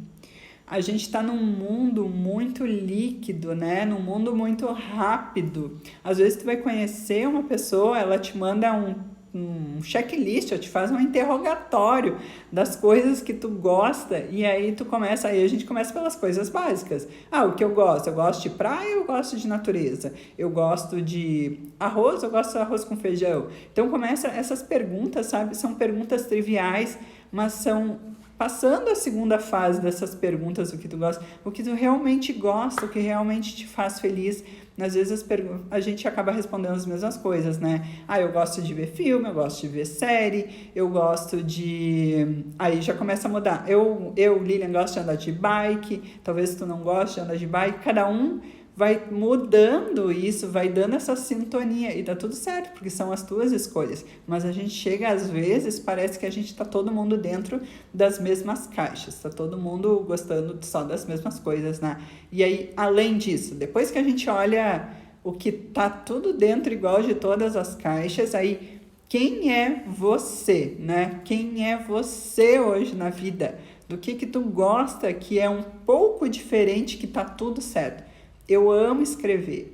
a gente está num mundo muito líquido, né? Num mundo muito rápido. Às vezes tu vai conhecer uma pessoa, ela te manda um checklist, ou te faz um interrogatório das coisas que tu gosta, e aí a gente começa pelas coisas básicas. O que eu gosto de praia, eu gosto de natureza, eu gosto de arroz, eu gosto de arroz com feijão. Então começa essas perguntas, sabe? São perguntas triviais, mas são passando a segunda fase dessas perguntas, o que tu gosta, o que tu realmente gosta, o que realmente te faz feliz. Às vezes a gente acaba respondendo as mesmas coisas, né? Eu gosto de ver filme, eu gosto de ver série, eu gosto de... Aí já começa a mudar. Lilian, gosto de andar de bike, talvez tu não goste de andar de bike. Cada um vai mudando isso, vai dando essa sintonia e tá tudo certo, porque são as tuas escolhas. Mas a gente chega, às vezes, parece que a gente tá todo mundo dentro das mesmas caixas, tá todo mundo gostando só das mesmas coisas, né? E aí, além disso, depois que a gente olha o que tá tudo dentro igual de todas as caixas, aí quem é você, né? Quem é você hoje na vida? Do que tu gosta que é um pouco diferente, que tá tudo certo? Eu amo escrever,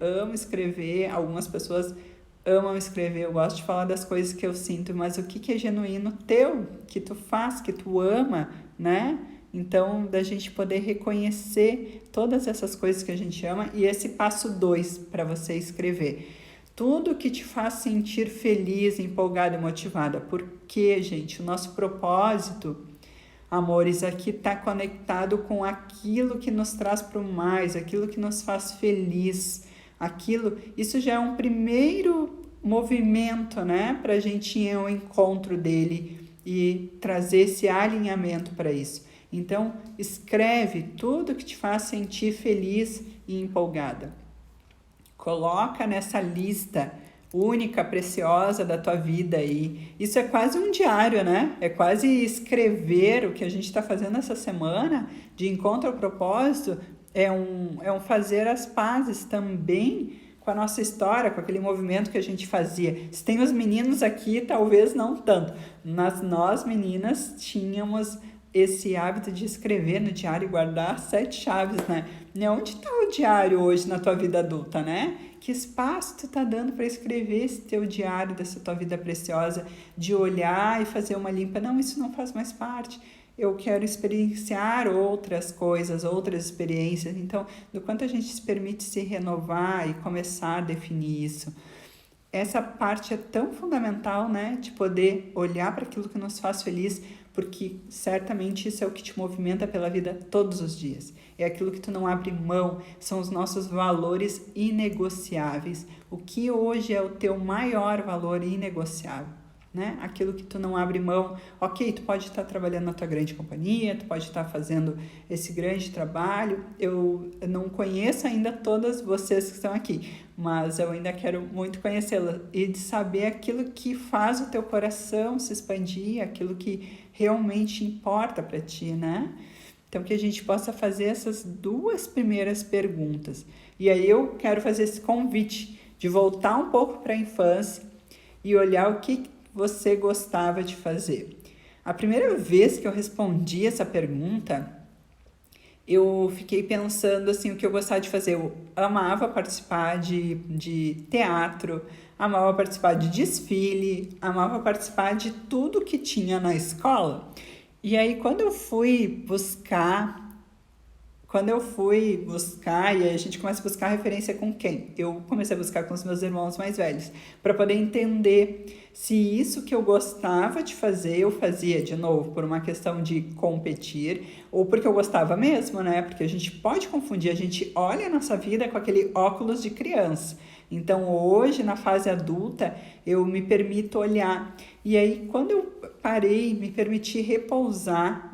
algumas pessoas amam escrever, eu gosto de falar das coisas que eu sinto, mas o que é genuíno teu, que tu faz, que tu ama, né? Então, da gente poder reconhecer todas essas coisas que a gente ama, e esse passo 2 para você escrever. Tudo que te faz sentir feliz, empolgada e motivada. Porque, gente, o nosso propósito, amores, aqui está conectado com aquilo que nos traz para o mais, aquilo que nos faz feliz, isso já é um primeiro movimento, né, para a gente ir ao encontro dele e trazer esse alinhamento para isso. Então, escreve tudo que te faz sentir feliz e empolgada. Coloca nessa lista única, preciosa da tua vida aí. Isso é quase um diário, né? É quase escrever o que a gente está fazendo essa semana de encontro ao propósito. É um fazer as pazes também com a nossa história, com aquele movimento que a gente fazia. Se tem os meninos aqui, talvez não tanto, mas nós meninas tínhamos esse hábito de escrever no diário e guardar 7 chaves, né? Onde está o diário hoje na tua vida adulta, né? Que espaço tu tá dando para escrever esse teu diário dessa tua vida preciosa, de olhar e fazer uma limpa? Não, isso não faz mais parte. Eu quero experienciar outras coisas, outras experiências. Então, do quanto a gente se permite se renovar e começar a definir isso. Essa parte é tão fundamental, né? De poder olhar para aquilo que nos faz feliz, porque certamente isso é o que te movimenta pela vida todos os dias. É aquilo que tu não abre mão, são os nossos valores inegociáveis. O que hoje é o teu maior valor inegociável? né? Aquilo que tu não abre mão. Ok, tu pode estar trabalhando na tua grande companhia, tu pode estar fazendo esse grande trabalho. Eu não conheço ainda todas vocês que estão aqui, mas eu ainda quero muito conhecê-la e de saber aquilo que faz o teu coração se expandir, aquilo que realmente importa para ti, né? Então, que a gente possa fazer essas duas primeiras perguntas. E aí eu quero fazer esse convite de voltar um pouco para a infância e olhar o que você gostava de fazer. A primeira vez que eu respondi essa pergunta, eu fiquei pensando assim, o que eu gostava de fazer. Eu amava participar de teatro, amava participar de desfile, amava participar de tudo que tinha na escola. E aí, quando eu fui buscar, e aí a gente começa a buscar referência com quem? Eu comecei a buscar com os meus irmãos mais velhos, para poder entender se isso que eu gostava de fazer, eu fazia de novo por uma questão de competir, ou porque eu gostava mesmo, né? Porque a gente pode confundir, a gente olha a nossa vida com aquele óculos de criança. Então, hoje, na fase adulta, eu me permito olhar. E aí, quando eu parei, me permiti repousar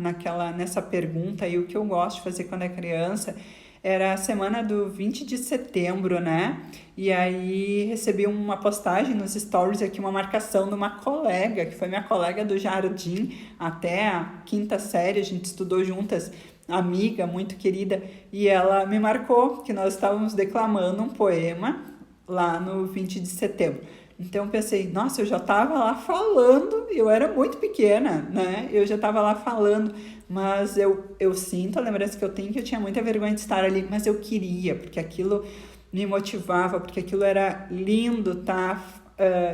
nessa pergunta, e o que eu gosto de fazer quando é criança, era a semana do 20 de setembro, né? E aí recebi uma postagem nos stories aqui, uma marcação de uma colega, que foi minha colega do jardim até a quinta série, a gente estudou juntas, amiga, muito querida, e ela me marcou que nós estávamos declamando um poema lá no 20 de setembro. Então eu pensei, nossa, eu já estava lá falando, eu era muito pequena, né? Eu já estava lá falando, mas eu sinto a lembrança que eu tenho que eu tinha muita vergonha de estar ali, mas eu queria, porque aquilo me motivava, porque aquilo era lindo, tá?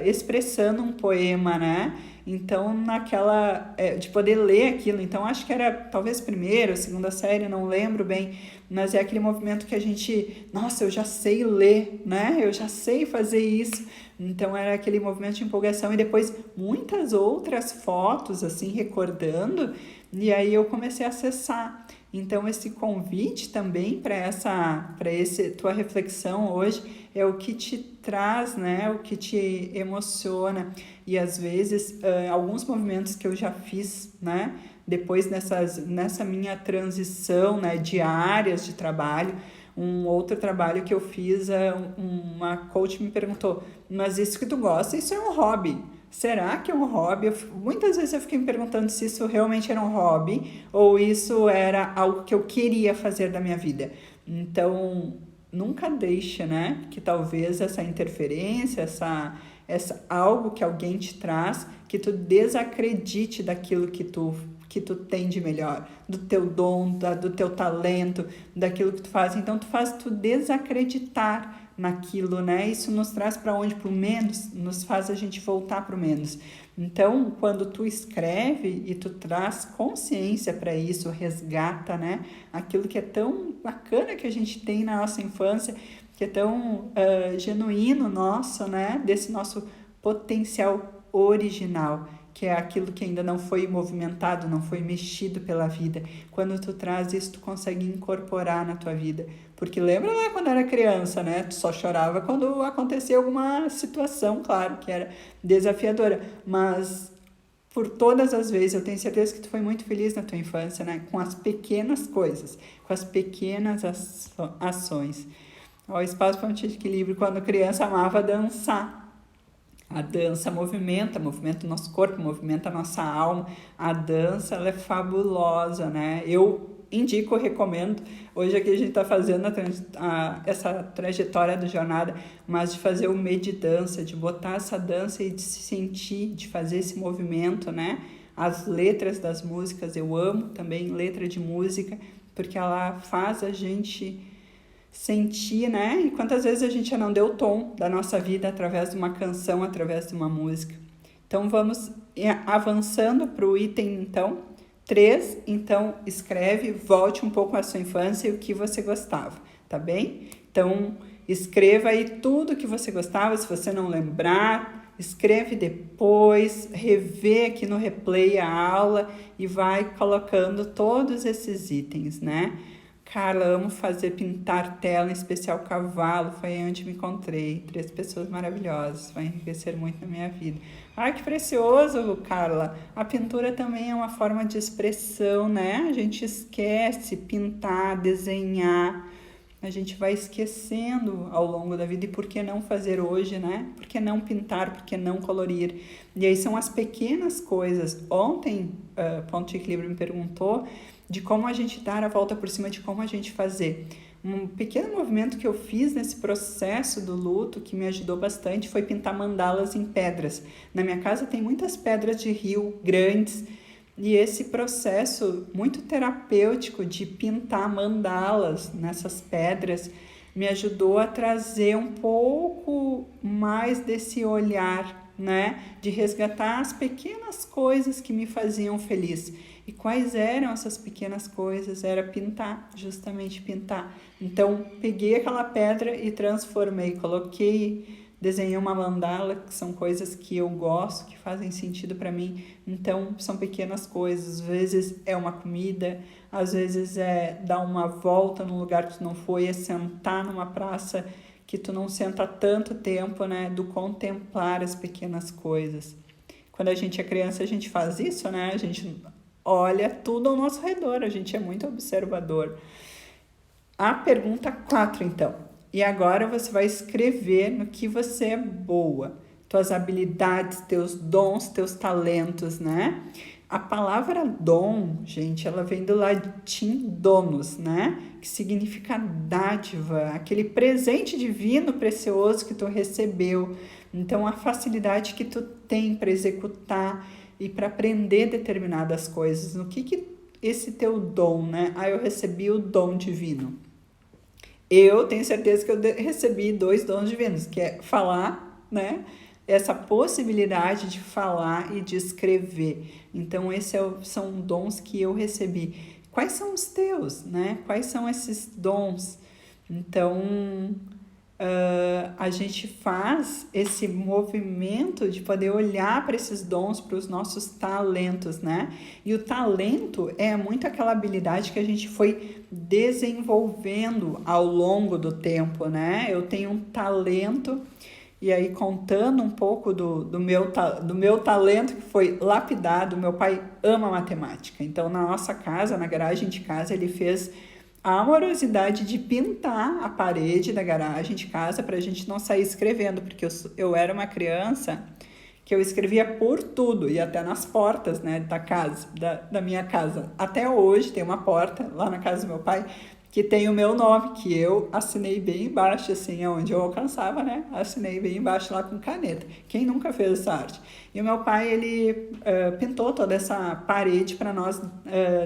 Expressando um poema, né? Então, de poder ler aquilo. Então, acho que era talvez primeira ou segunda série, não lembro bem, mas é aquele movimento que a gente, nossa, eu já sei ler, né? Eu já sei fazer isso. Então, era aquele movimento de empolgação e depois muitas outras fotos, assim, recordando, e aí eu comecei a acessar. Então, esse convite também para tua reflexão hoje é o que te traz, né? O que te emociona. E às vezes, alguns movimentos que eu já fiz, né? Depois nessa minha transição, né? De áreas de trabalho, um outro trabalho que eu fiz, uma coach me perguntou, mas isso que tu gosta, isso é um hobby? Será que é um hobby? Muitas vezes eu fiquei me perguntando se isso realmente era um hobby ou isso era algo que eu queria fazer da minha vida. Então, nunca deixa, né? Que talvez essa interferência, essa algo que alguém te traz, que tu desacredite daquilo que tu tem de melhor, do teu dom, do teu talento, daquilo que tu faz. Então, tu faz tu desacreditar naquilo, né? Isso nos traz para onde? Para o menos, nos faz a gente voltar para o menos. Então, quando tu escreve e tu traz consciência para isso, resgata, né? Aquilo que é tão bacana que a gente tem na nossa infância, que é tão genuíno nosso, né? Desse nosso potencial original, que é aquilo que ainda não foi movimentado, não foi mexido pela vida. Quando tu traz isso, tu consegue incorporar na tua vida. Porque lembra lá quando era criança, né? Tu só chorava quando acontecia alguma situação, claro, que era desafiadora. Mas por todas as vezes, eu tenho certeza que tu foi muito feliz na tua infância, né? Com as pequenas coisas, com as pequenas ações. O espaço para um equilíbrio, quando criança amava dançar. A dança movimenta o nosso corpo, movimenta a nossa alma. A dança, ela é fabulosa, né? Eu indico, recomendo. Hoje aqui a gente está fazendo essa trajetória da jornada, mas de fazer o Medidança, de botar essa dança e de se sentir, de fazer esse movimento, né? As letras das músicas, eu amo também letra de música, porque ela faz a gente sentir, né? E quantas vezes a gente já não deu o tom da nossa vida através de uma canção, através de uma música. Então, vamos avançando para o item, então, 3. Então, escreve, volte um pouco à sua infância e o que você gostava, tá bem? Então, escreva aí tudo que você gostava, se você não lembrar, escreve depois, revê aqui no replay a aula e vai colocando todos esses itens, né? Carla, amo fazer pintar tela, em especial cavalo. Foi aí onde me encontrei. 3 pessoas maravilhosas. Vai enriquecer muito na minha vida. Ai, que precioso, Carla. A pintura também é uma forma de expressão, né? A gente esquece pintar, desenhar. A gente vai esquecendo ao longo da vida. E por que não fazer hoje, né? Por que não pintar? Por que não colorir? E aí são as pequenas coisas. Ontem, Ponto de Equilíbrio me perguntou de como a gente dar a volta por cima, de como a gente fazer. Um pequeno movimento que eu fiz nesse processo do luto, que me ajudou bastante, foi pintar mandalas em pedras. Na minha casa tem muitas pedras de rio grandes, e esse processo muito terapêutico de pintar mandalas nessas pedras me ajudou a trazer um pouco mais desse olhar, né? De resgatar as pequenas coisas que me faziam feliz. E quais eram essas pequenas coisas? Era pintar, justamente pintar. Então, peguei aquela pedra e transformei, desenhei uma mandala, que são coisas que eu gosto, que fazem sentido para mim. Então, são pequenas coisas. Às vezes é uma comida, às vezes é dar uma volta num lugar que tu não foi, é sentar numa praça que tu não senta há tanto tempo, né? Do contemplar as pequenas coisas. Quando a gente é criança, a gente faz isso, né? A gente olha tudo ao nosso redor, a gente é muito observador. A pergunta 4, então. E agora você vai escrever no que você é boa, tuas habilidades, teus dons, teus talentos, né? A palavra dom, gente, ela vem do latim donos, né? Que significa dádiva, aquele presente divino precioso que tu recebeu. Então, a facilidade que tu tem para executar e para aprender determinadas coisas. No que esse teu dom, né? Eu recebi o dom divino. Eu tenho certeza que eu recebi 2 dons divinos, que é falar, né? Essa possibilidade de falar e de escrever. Então, são dons que eu recebi. Quais são os teus, né? Quais são esses dons? Então, a gente faz esse movimento de poder olhar para esses dons, para os nossos talentos, né? E o talento é muito aquela habilidade que a gente foi desenvolvendo ao longo do tempo, né? Eu tenho um talento, e aí contando um pouco do meu talento que foi lapidado. Meu pai ama matemática, então na nossa casa, na garagem de casa, ele fez a amorosidade de pintar a parede da garagem de casa para a gente não sair escrevendo, porque eu era uma criança que eu escrevia por tudo, e até nas portas, né, da minha casa. Até hoje tem uma porta lá na casa do meu pai que tem o meu nome, que eu assinei bem embaixo, assim, onde eu alcançava, né? Assinei bem embaixo lá com caneta. Quem nunca fez essa arte? E o meu pai, ele pintou toda essa parede para nós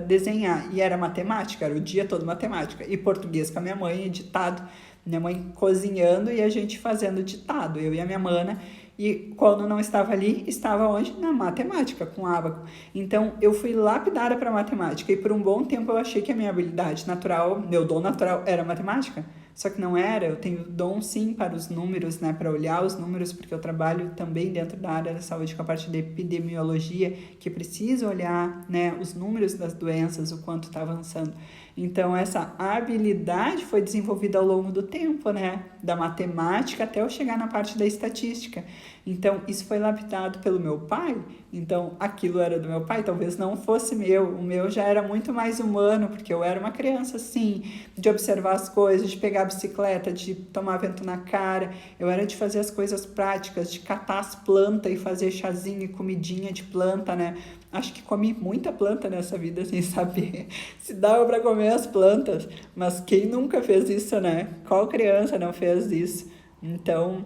desenhar. E era matemática, era o dia todo matemática. E português com a minha mãe, ditado. Minha mãe cozinhando e a gente fazendo ditado, eu e a minha mana. E quando não estava ali, estava onde? Na matemática, com ábaco. Então, eu fui lapidada para matemática, e por um bom tempo eu achei que a minha habilidade natural, meu dom natural era matemática, só que não era. Eu tenho dom sim para os números, né, para olhar os números, porque eu trabalho também dentro da área da saúde com a parte de epidemiologia, que precisa olhar, né, os números das doenças, o quanto está avançando. Então, essa habilidade foi desenvolvida ao longo do tempo, né? Da matemática até eu chegar na parte da estatística. Então, isso foi lapidado pelo meu pai. Então, aquilo era do meu pai, talvez não fosse meu. O meu já era muito mais humano, porque eu era uma criança, assim, de observar as coisas, de pegar a bicicleta, de tomar vento na cara. Eu era de fazer as coisas práticas, de catar as plantas e fazer chazinho e comidinha de planta, né? Acho que comi muita planta nessa vida sem saber se dava para comer as plantas. Mas quem nunca fez isso, né? Qual criança não fez isso? Então,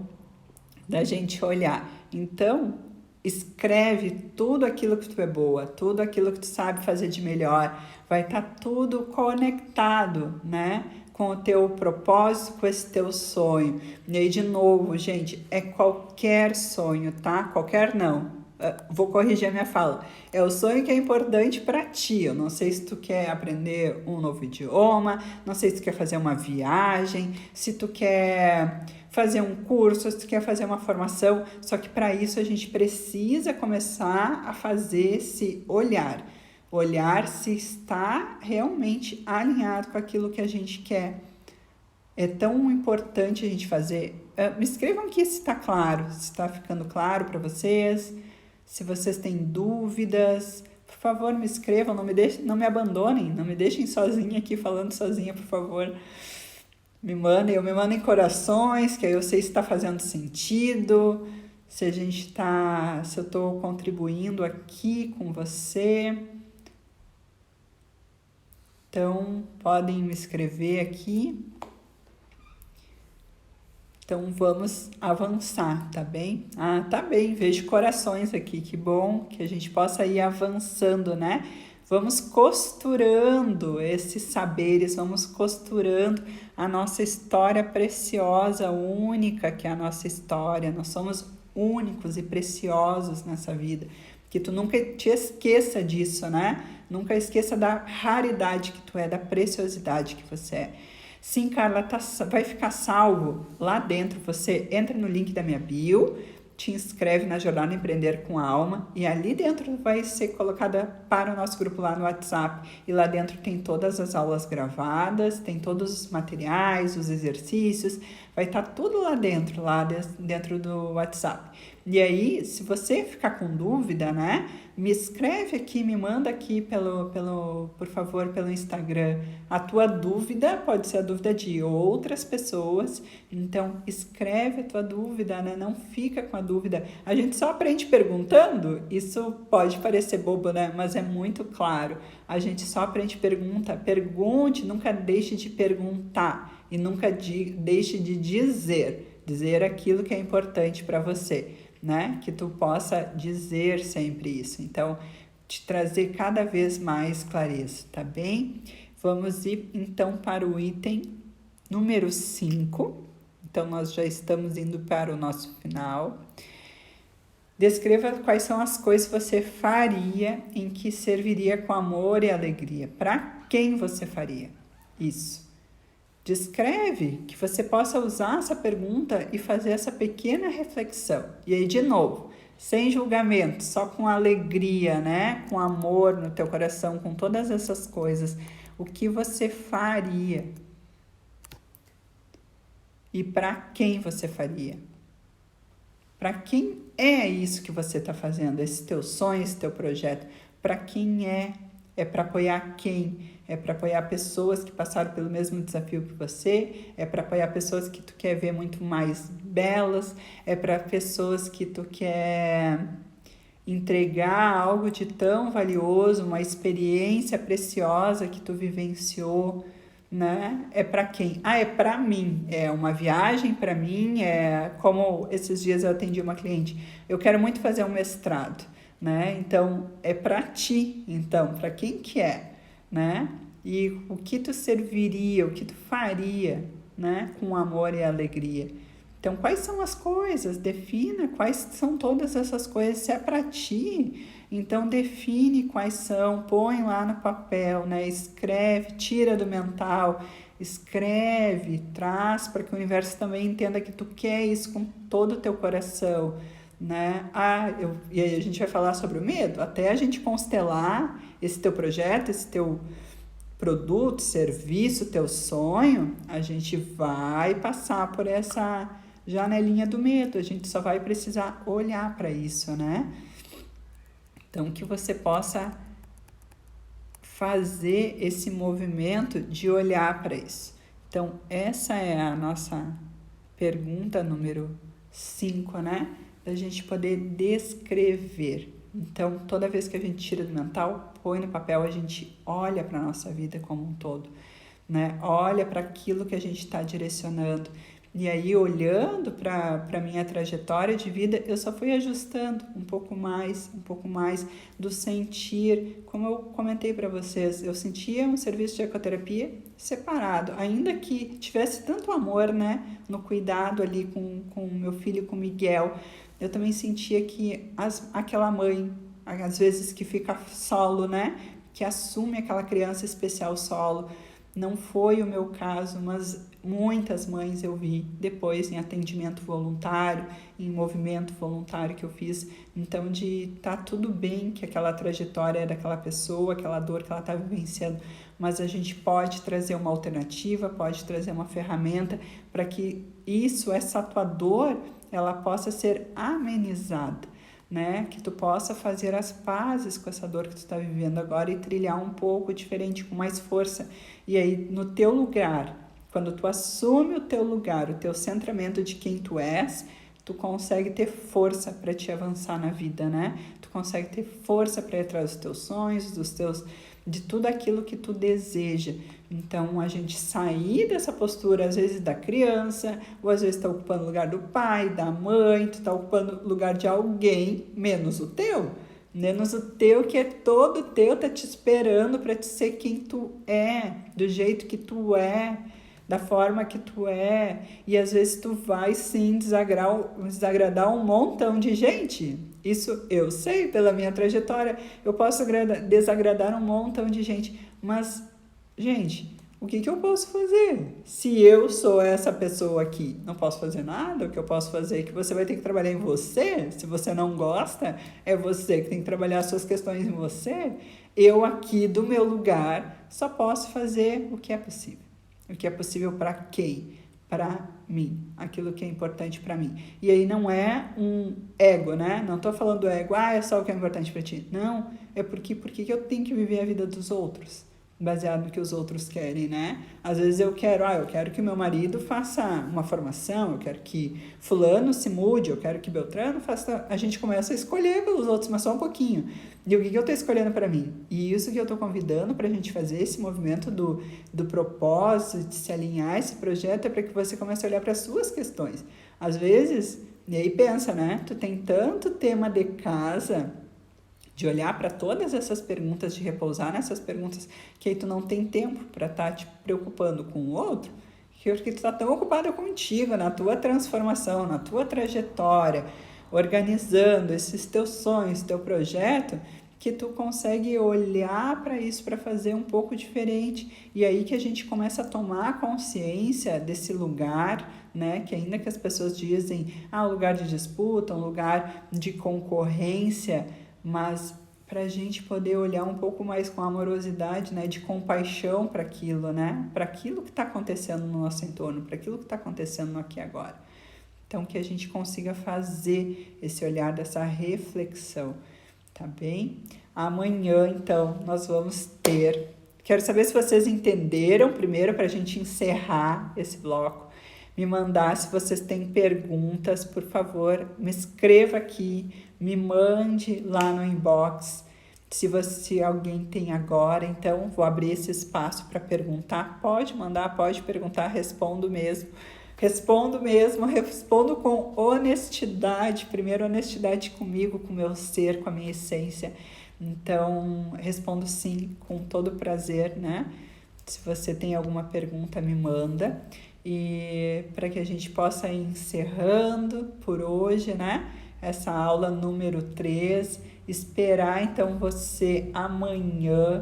da gente olhar. Então, escreve tudo aquilo que tu é boa, tudo aquilo que tu sabe fazer de melhor. Vai estar tudo conectado, né? Com o teu propósito, com esse teu sonho. E aí, de novo, gente, é qualquer sonho, tá? Qualquer não. Vou corrigir a minha fala. É o sonho que é importante para ti. Eu não sei se tu quer aprender um novo idioma, não sei se tu quer fazer uma viagem, se tu quer fazer um curso, se tu quer fazer uma formação. Só que para isso a gente precisa começar a fazer esse olhar. olhar se está realmente alinhado com aquilo que a gente quer. É tão importante a gente fazer. Me escrevam aqui se está claro, se está ficando claro para vocês, se vocês têm dúvidas. Por favor, me escrevam, não me abandonem, não me deixem sozinha aqui falando sozinha, por favor. Me mandem corações, que aí eu sei se está fazendo sentido, se eu estou contribuindo aqui com você. Então, podem me escrever aqui. Então, vamos avançar, tá bem? Ah, tá bem, vejo corações aqui, que bom que a gente possa ir avançando, né? Vamos costurando esses saberes, vamos costurando a nossa história preciosa, única que é a nossa história. Nós somos únicos e preciosos nessa vida. Que tu nunca te esqueça disso, né? Nunca esqueça da raridade que tu é, da preciosidade que você é. Sim, Carla, vai ficar salvo lá dentro. Você entra no link da minha bio, te inscreve na Jornada Empreender com Alma e ali dentro vai ser colocada para o nosso grupo lá no WhatsApp. E lá dentro tem todas as aulas gravadas, tem todos os materiais, os exercícios, vai estar tudo lá dentro do WhatsApp. E aí, se você ficar com dúvida, né, me escreve aqui, me manda aqui por favor, pelo Instagram. A tua dúvida pode ser a dúvida de outras pessoas, então escreve a tua dúvida, né? Não fica com a dúvida. A gente só aprende perguntando, isso pode parecer bobo, né? Mas é muito claro. A gente só aprende pergunte, nunca deixe de perguntar e nunca deixe de dizer aquilo que é importante para você, né? Que tu possa dizer sempre isso. Então, te trazer cada vez mais clareza, tá bem? Vamos ir então para o item número 5. Então, nós já estamos indo para o nosso final. Descreva quais são as coisas que você faria em que serviria com amor e alegria. Para quem você faria isso? Descreve, que você possa usar essa pergunta e fazer essa pequena reflexão. E aí, de novo, sem julgamento, só com alegria, né? Com amor no teu coração, com todas essas coisas. O que você faria? E para quem você faria? Para quem é isso que você está fazendo? Esse teu sonho, esse teu projeto? Para quem é? É para apoiar quem? É para apoiar pessoas que passaram pelo mesmo desafio que você? É para apoiar pessoas que tu quer ver muito mais belas? É para pessoas que tu quer entregar algo de tão valioso, uma experiência preciosa que tu vivenciou, né? É para quem? Ah, é para mim. É uma viagem para mim. É como esses dias eu atendi uma cliente. Eu quero muito fazer um mestrado, né? Então é para ti. Então, para quem que é, né? E o que tu serviria, o que tu faria, né? Com amor e alegria. Então, quais são as coisas? Defina quais são todas essas coisas. Se é para ti, então define quais são, põe lá no papel, né? Escreve, tira do mental, escreve, traz para que o universo também entenda que tu quer isso com todo o teu coração, né? E aí a gente vai falar sobre o medo, até a gente constelar esse teu projeto, esse teu produto, serviço, teu sonho, a gente vai passar por essa janelinha do medo, a gente só vai precisar olhar para isso, né? Então, que você possa fazer esse movimento de olhar para isso. Então, essa é a nossa pergunta número 5, né? Da gente poder descrever. Então, toda vez que a gente tira do mental, põe no papel, a gente olha para a nossa vida como um todo, né? Olha para aquilo que a gente está direcionando. E aí, olhando para a minha trajetória de vida, eu só fui ajustando um pouco mais do sentir. Como eu comentei para vocês, eu sentia um serviço de ecoterapia separado, ainda que tivesse tanto amor, né, no cuidado ali com o meu filho, com o Miguel, eu também sentia que aquela mãe, às vezes que fica solo, né, que assume aquela criança especial solo, Não foi o meu caso, mas muitas mães eu vi depois em atendimento voluntário, em movimento voluntário que eu fiz. Então, de tá tudo bem que aquela trajetória é daquela pessoa, aquela dor que ela está vivenciando, mas a gente pode trazer uma alternativa, pode trazer uma ferramenta para que essa tua dor, ela possa ser amenizada, né? Que tu possa fazer as pazes com essa dor que tu está vivendo agora e trilhar um pouco diferente, com mais força. E aí, no teu lugar, quando tu assume o teu lugar, o teu centramento de quem tu és, tu consegue ter força para te avançar na vida, né? Tu consegue ter força para ir atrás dos teus sonhos, de tudo aquilo que tu deseja. Então, a gente sair dessa postura, às vezes, da criança, ou às vezes está ocupando o lugar do pai, da mãe, tu está ocupando o lugar de alguém, menos o teu. Menos o teu, que é todo teu, tá te esperando para te ser quem tu é, do jeito que tu é, da forma que tu é. E às vezes tu vai sim desagradar um montão de gente. Isso eu sei pela minha trajetória. Eu posso desagradar um montão de gente. Mas, gente, o que eu posso fazer? Se eu sou essa pessoa aqui, não posso fazer nada. O que eu posso fazer é que você vai ter que trabalhar em você. Se você não gosta, é você que tem que trabalhar as suas questões em você. Eu aqui, do meu lugar, só posso fazer o que é possível. O que é possível para quem? Para mim. Aquilo que é importante para mim. E aí não é um ego, né? Não estou falando do ego, é só o que é importante para ti. Não, é porque eu tenho que viver a vida dos outros, baseado no que os outros querem, né? Às vezes eu quero que o meu marido faça uma formação, eu quero que fulano se mude, eu quero que Beltrano faça... A gente começa a escolher pelos outros, mas só um pouquinho. E o que eu estou escolhendo para mim? E isso que eu estou convidando para a gente fazer esse movimento do propósito, de se alinhar esse projeto, é para que você comece a olhar para as suas questões. Às vezes, e aí pensa, né? Tu tem tanto tema de casa, de olhar para todas essas perguntas, de repousar nessas perguntas, que aí tu não tem tempo para estar te preocupando com o outro, porque tu está tão ocupado contigo, na tua transformação, na tua trajetória, organizando esses teus sonhos, teu projeto, que tu consegue olhar para isso para fazer um pouco diferente. E aí que a gente começa a tomar consciência desse lugar, né? Que ainda que as pessoas dizem, um lugar de disputa, um lugar de concorrência, mas para a gente poder olhar um pouco mais com amorosidade, né, de compaixão para aquilo, né, para aquilo que está acontecendo no nosso entorno, para aquilo que está acontecendo no aqui e agora. Então, que a gente consiga fazer esse olhar dessa reflexão, tá bem? Amanhã, então, nós vamos ter... Quero saber se vocês entenderam, primeiro, para a gente encerrar esse bloco. Me mandar, se vocês têm perguntas, por favor, me escreva aqui, me mande lá no inbox. Se alguém tem agora, então vou abrir esse espaço para perguntar. Pode mandar, pode perguntar, respondo mesmo. Respondo com honestidade. Primeiro, honestidade comigo, com o meu ser, com a minha essência. Então, respondo sim, com todo prazer, né? Se você tem alguma pergunta, me manda. E para que a gente possa ir encerrando por hoje, né? Essa aula número 3. Esperar, então, você amanhã,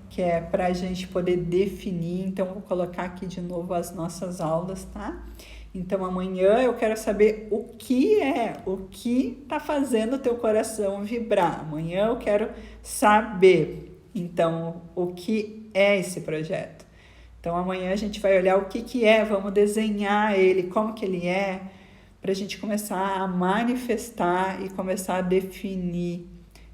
que é para a gente poder definir. Então, vou colocar aqui de novo as nossas aulas, tá? Então, amanhã eu quero saber o que está fazendo o teu coração vibrar. Amanhã eu quero saber, então, o que é esse projeto. Então, amanhã a gente vai olhar o que é, vamos desenhar ele, como que ele é, para a gente começar a manifestar e começar a definir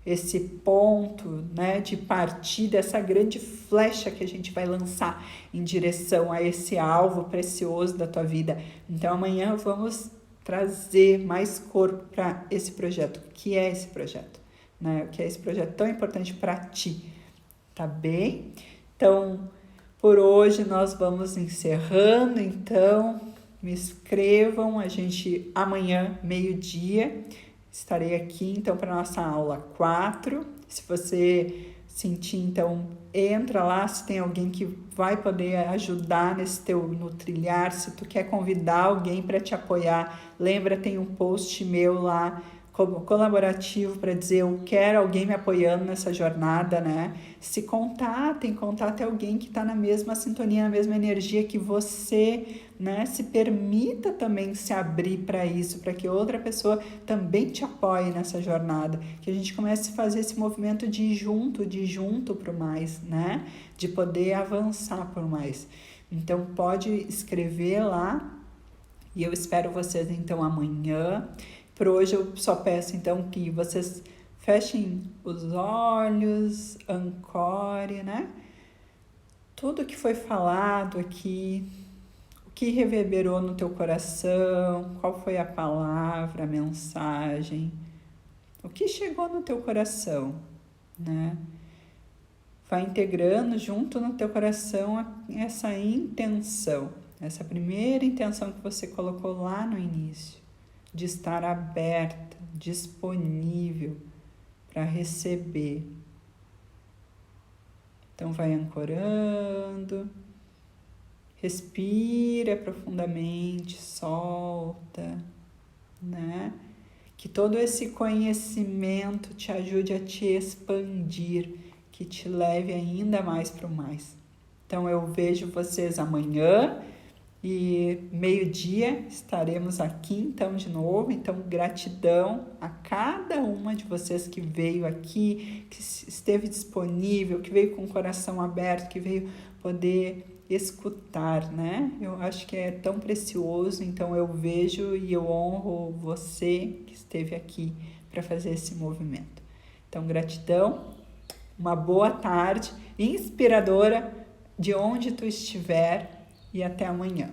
esse ponto, né, de partida, essa grande flecha que a gente vai lançar em direção a esse alvo precioso da tua vida. Então, amanhã vamos trazer mais corpo para esse projeto. O que é esse projeto? Né? O que é esse projeto tão importante para ti? Tá bem? Então, por hoje nós vamos encerrando, então me escrevam, a gente amanhã, meio-dia, estarei aqui então para nossa aula 4. Se você sentir, então entra lá, se tem alguém que vai poder ajudar no trilhar, se tu quer convidar alguém para te apoiar, lembra, tem um post meu lá colaborativo para dizer eu quero alguém me apoiando nessa jornada, né? Se contatem alguém que está na mesma sintonia, na mesma energia que você, né? Se permita também se abrir para isso, para que outra pessoa também te apoie nessa jornada, que a gente comece a fazer esse movimento de ir junto para o mais, né? De poder avançar por mais. Então pode escrever lá e eu espero vocês então amanhã. Por hoje eu só peço então que vocês fechem os olhos, ancore, né? Tudo que foi falado aqui, o que reverberou no teu coração, qual foi a palavra, a mensagem, o que chegou no teu coração, né? Vai integrando junto no teu coração essa intenção, essa primeira intenção que você colocou lá no início, de estar aberta, disponível para receber. Então vai ancorando, respira profundamente, solta, né? Que todo esse conhecimento te ajude a te expandir, que te leve ainda mais para o mais. Então eu vejo vocês amanhã e meio-dia estaremos aqui então de novo. Então gratidão a cada uma de vocês que veio aqui, que esteve disponível, que veio com o coração aberto, que veio poder escutar, né? Eu acho que é tão precioso, então eu vejo e eu honro você que esteve aqui para fazer esse movimento. Então gratidão, uma boa tarde, inspiradora de onde tu estiver e até amanhã.